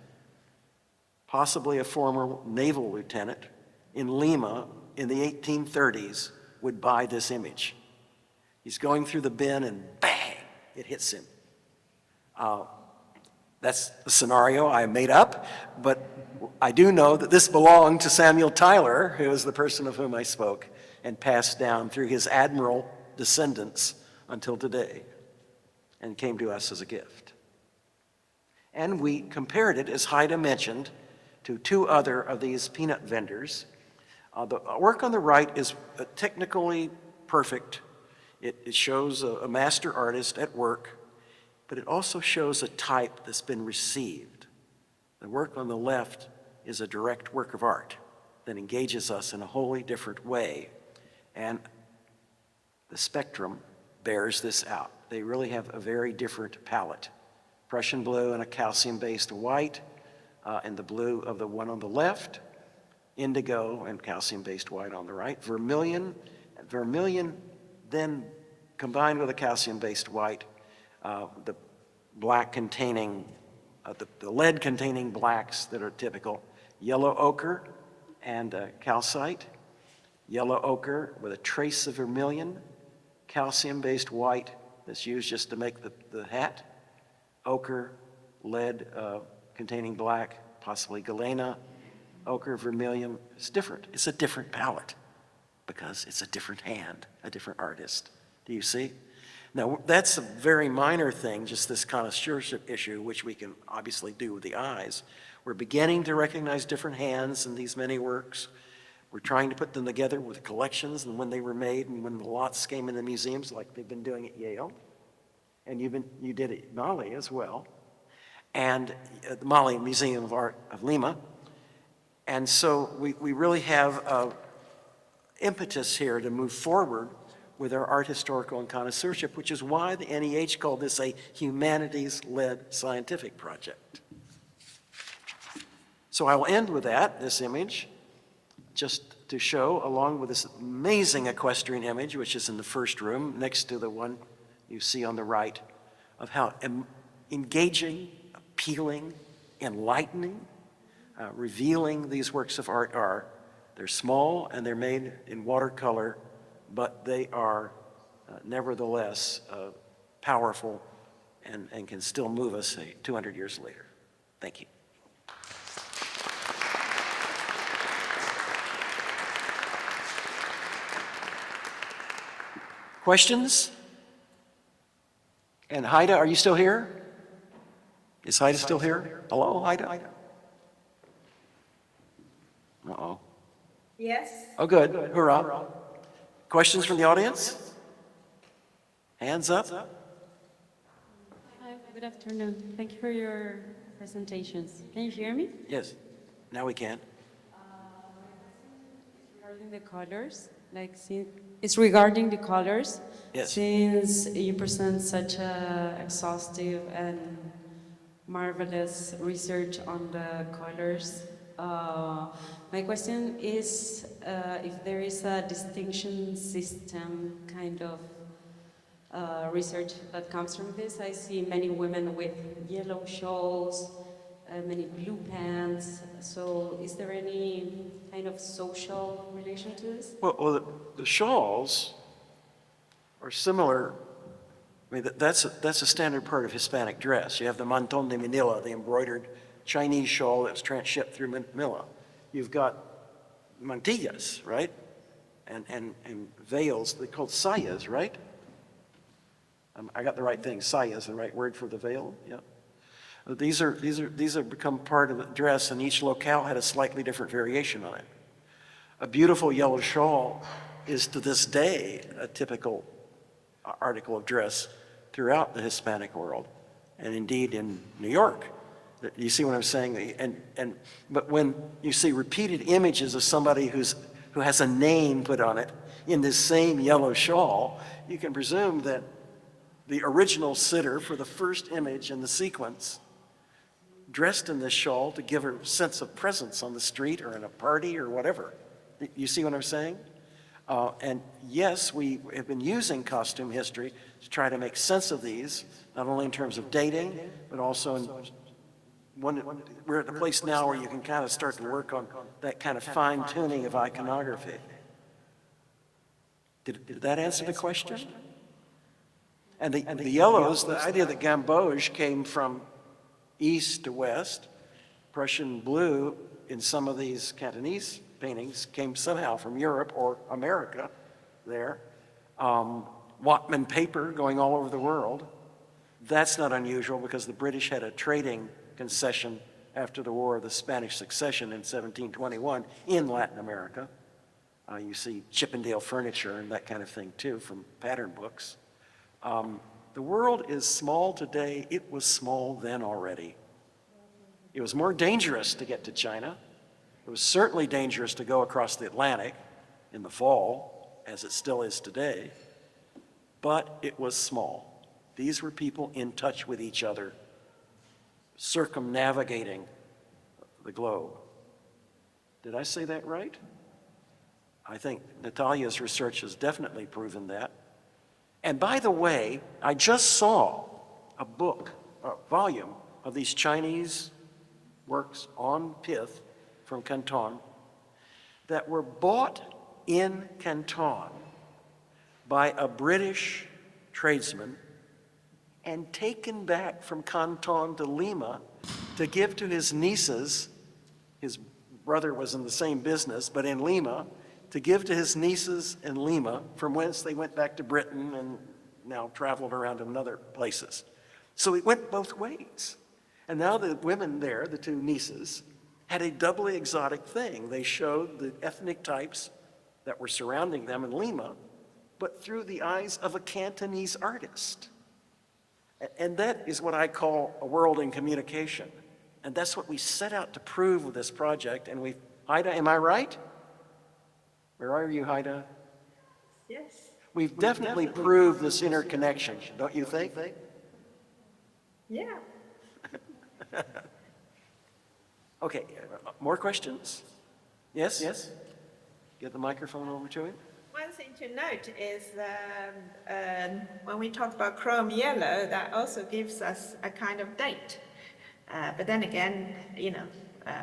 possibly a former naval lieutenant in Lima in the 1830s, would buy this image. He's going through the bin and bang, it hits him. That's a scenario I made up, but I do know that this belonged to Samuel Tyler, who is the person of whom I spoke, and passed down through his admiral descendants until today, and came to us as a gift. And we compared it, as Haida mentioned, to two other of these peanut vendors. The work on the right is technically perfect. It shows a master artist at work, but it also shows a type that's been received. The work on the left is a direct work of art that engages us in a wholly different way. And the spectrum bears this out. They really have a very different palette. Prussian blue and a calcium-based white, and the blue of the one on the left, indigo and calcium-based white on the right, vermilion then combined with a calcium-based white, the black containing, the lead containing blacks that are typical, yellow ochre and calcite, yellow ochre with a trace of vermilion, calcium-based white that's used just to make the hat, ochre, lead containing black, possibly galena, ochre, vermilion. It's different. It's a different palette because it's a different hand, a different artist. Do you see? Now, that's a very minor thing, just this connoisseurship issue, which we can obviously do with the eyes. We're beginning to recognize different hands in these many works. We're trying to put them together with collections and when they were made and when the lots came in the museums, like they've been doing at Yale. And you did it at Mali as well, and the Mali Museum of Art of Lima. And so we really have impetus here to move forward with our art historical and connoisseurship, which is why the NEH called this a humanities-led scientific project. So I will end with this image, just to show, along with this amazing equestrian image, which is in the first room, next to the one you see on the right, of how engaging, appealing, enlightening, revealing these works of art are. They're small and they're made in watercolor, but they are nevertheless powerful and can still move us 200 years later. Thank you. Questions? And Haida, are you still here? Is Haida still here? Hello, Haida? Uh-oh.
Yes.
Oh, good. Hurrah. Questions from the audience? Hands up.
Hi, good afternoon. Thank you for your presentations. Can you hear me?
Yes. Now we can.
Regarding the colors, it's regarding the colors.
Yes.
Since you present such a exhaustive and marvelous research on the colors, my question is if there is a distinction system kind of research that comes from this. I see many women with yellow shawls, many blue pants. So is there any kind of social relation to this?
Well, the shawls are similar. I mean, that's a standard part of Hispanic dress. You have the manton de Manila, the embroidered Chinese shawl that's transshipped through Manila. You've got mantillas, right? And veils, they're called sayas, right? I got the right thing. Saya is the right word for the veil. Yeah. These are become part of the dress, and each locale had a slightly different variation on it. A beautiful yellow shawl is to this day a typical article of dress throughout the Hispanic world, and indeed in New York. You see what I'm saying? But when you see repeated images of somebody who has a name put on it in this same yellow shawl, you can presume that the original sitter for the first image in the sequence dressed in this shawl to give her a sense of presence on the street or in a party or whatever. You see what I'm saying? And yes, we have been using costume history to try to make sense of these, not only in terms of dating, but also we're at a place now where you can kind of start to work on that kind of fine-tuning of iconography. Did that answer the question? And the yellows, the idea that gamboge came from east to west, Prussian blue in some of these Cantonese paintings came somehow from Europe or America there. Watman paper going all over the world. That's not unusual because the British had a trading concession after the War of the Spanish Succession in 1721 in Latin America. You see Chippendale furniture and that kind of thing too from pattern books. The world is small today. It was small then already. It was more dangerous to get to China. It was certainly dangerous to go across the Atlantic in the fall, as it still is today, but it was small. These were people in touch with each other, circumnavigating the globe. Did I say that right? I think Natalia's research has definitely proven that. And by the way, I just saw a volume of these Chinese works on pith from Canton that were bought in Canton by a British tradesman and taken back from Canton to Lima to give to his nieces. His brother was in the same business, but in Lima, to give to his nieces in Lima, from whence they went back to Britain and now traveled around in other places. So it went both ways. And now the women there, the two nieces, had a doubly exotic thing. They showed the ethnic types that were surrounding them in Lima, but through the eyes of a Cantonese artist. And that is what I call a world in communication. And that's what we set out to prove with this project. And Haida, am I right? Where are you, Haida?
Yes.
We've definitely proved this interconnection, don't you think?
Yeah.
Okay, more questions? Yes? Yes? Get the microphone over to him.
One thing to note is when we talk about chrome yellow, that also gives us a kind of date. But then again,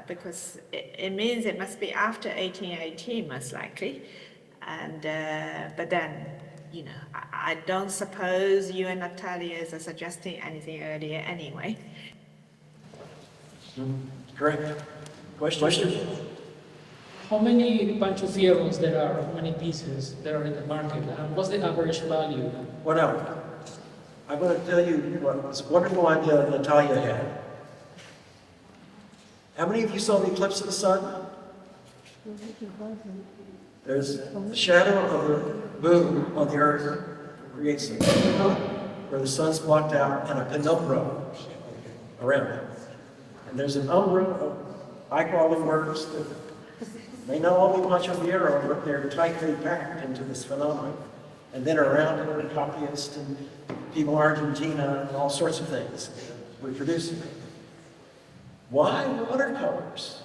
because it means it must be after 1818, most likely. And but then, I don't suppose you and Natalia are suggesting anything earlier anyway.
Correct. Question?
How many Pancho Fierros there are, how many pieces there are in the market? What's the average value?
Well, now, I'm going to tell you what was a wonderful idea Natalia had. How many of you saw the eclipse of the sun? There's the shadow of the moon on the earth creates a where the sun's blocked out and a penumbra around it. And there's an umbra of high-quality works that may not all be Pancho Fierro, but they're tightly packed into this phenomenon. And then around it are copyists and people in Argentina and all sorts of things reproducing it. Why watercolors?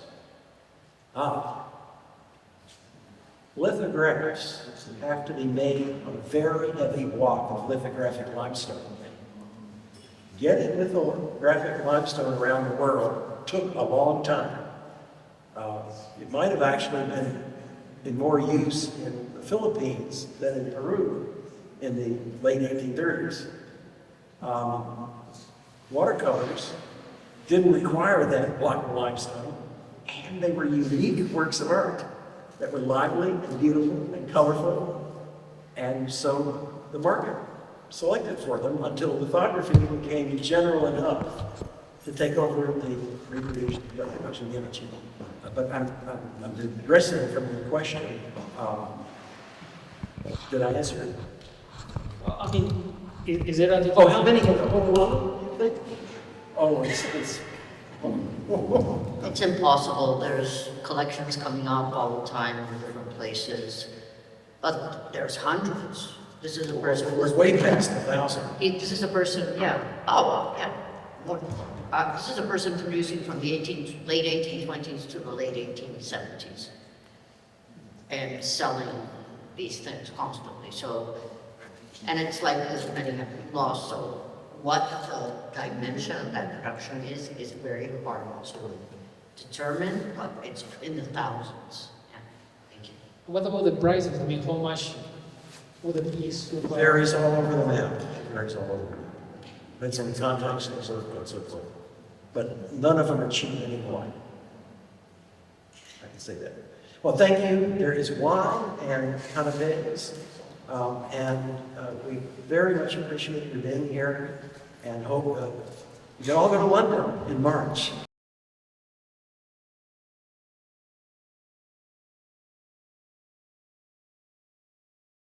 Lithographs have to be made on a very heavy block of lithographic limestone. Getting lithographic limestone around the world took a long time. It might have actually been in more use in the Philippines than in Peru in the late 1830s. Watercolors didn't require that block of limestone, and they were unique works of art that were lively and beautiful and colorful, and so the market selected for them until lithography became general enough to take over the reproduction image. But I'm addressing from your question. Did I answer it?
I mean, is there a...
Oh, how many? Oh, it's
It's impossible. There's collections coming up all the time in different places, but there's hundreds. This is a person.
We're way past 1,000.
This is a person. Yeah. Oh, well, yeah. This is a person producing from the late 1820s to the late 1870s, and selling these things constantly. So, and it's like this many have been lost. So what the dimension of that production is very hard also to determine, but it's in the thousands. Yeah. Thank you.
What about the prices? I mean, how much would a piece require?
Varies all over the map. Varies all over the map. Depends on the context and so forth and so forth. But none of them are cheap anymore. I can say that. Well, thank you. There is wine and canapés. We very much appreciate you being here and hope you can all go to London in March.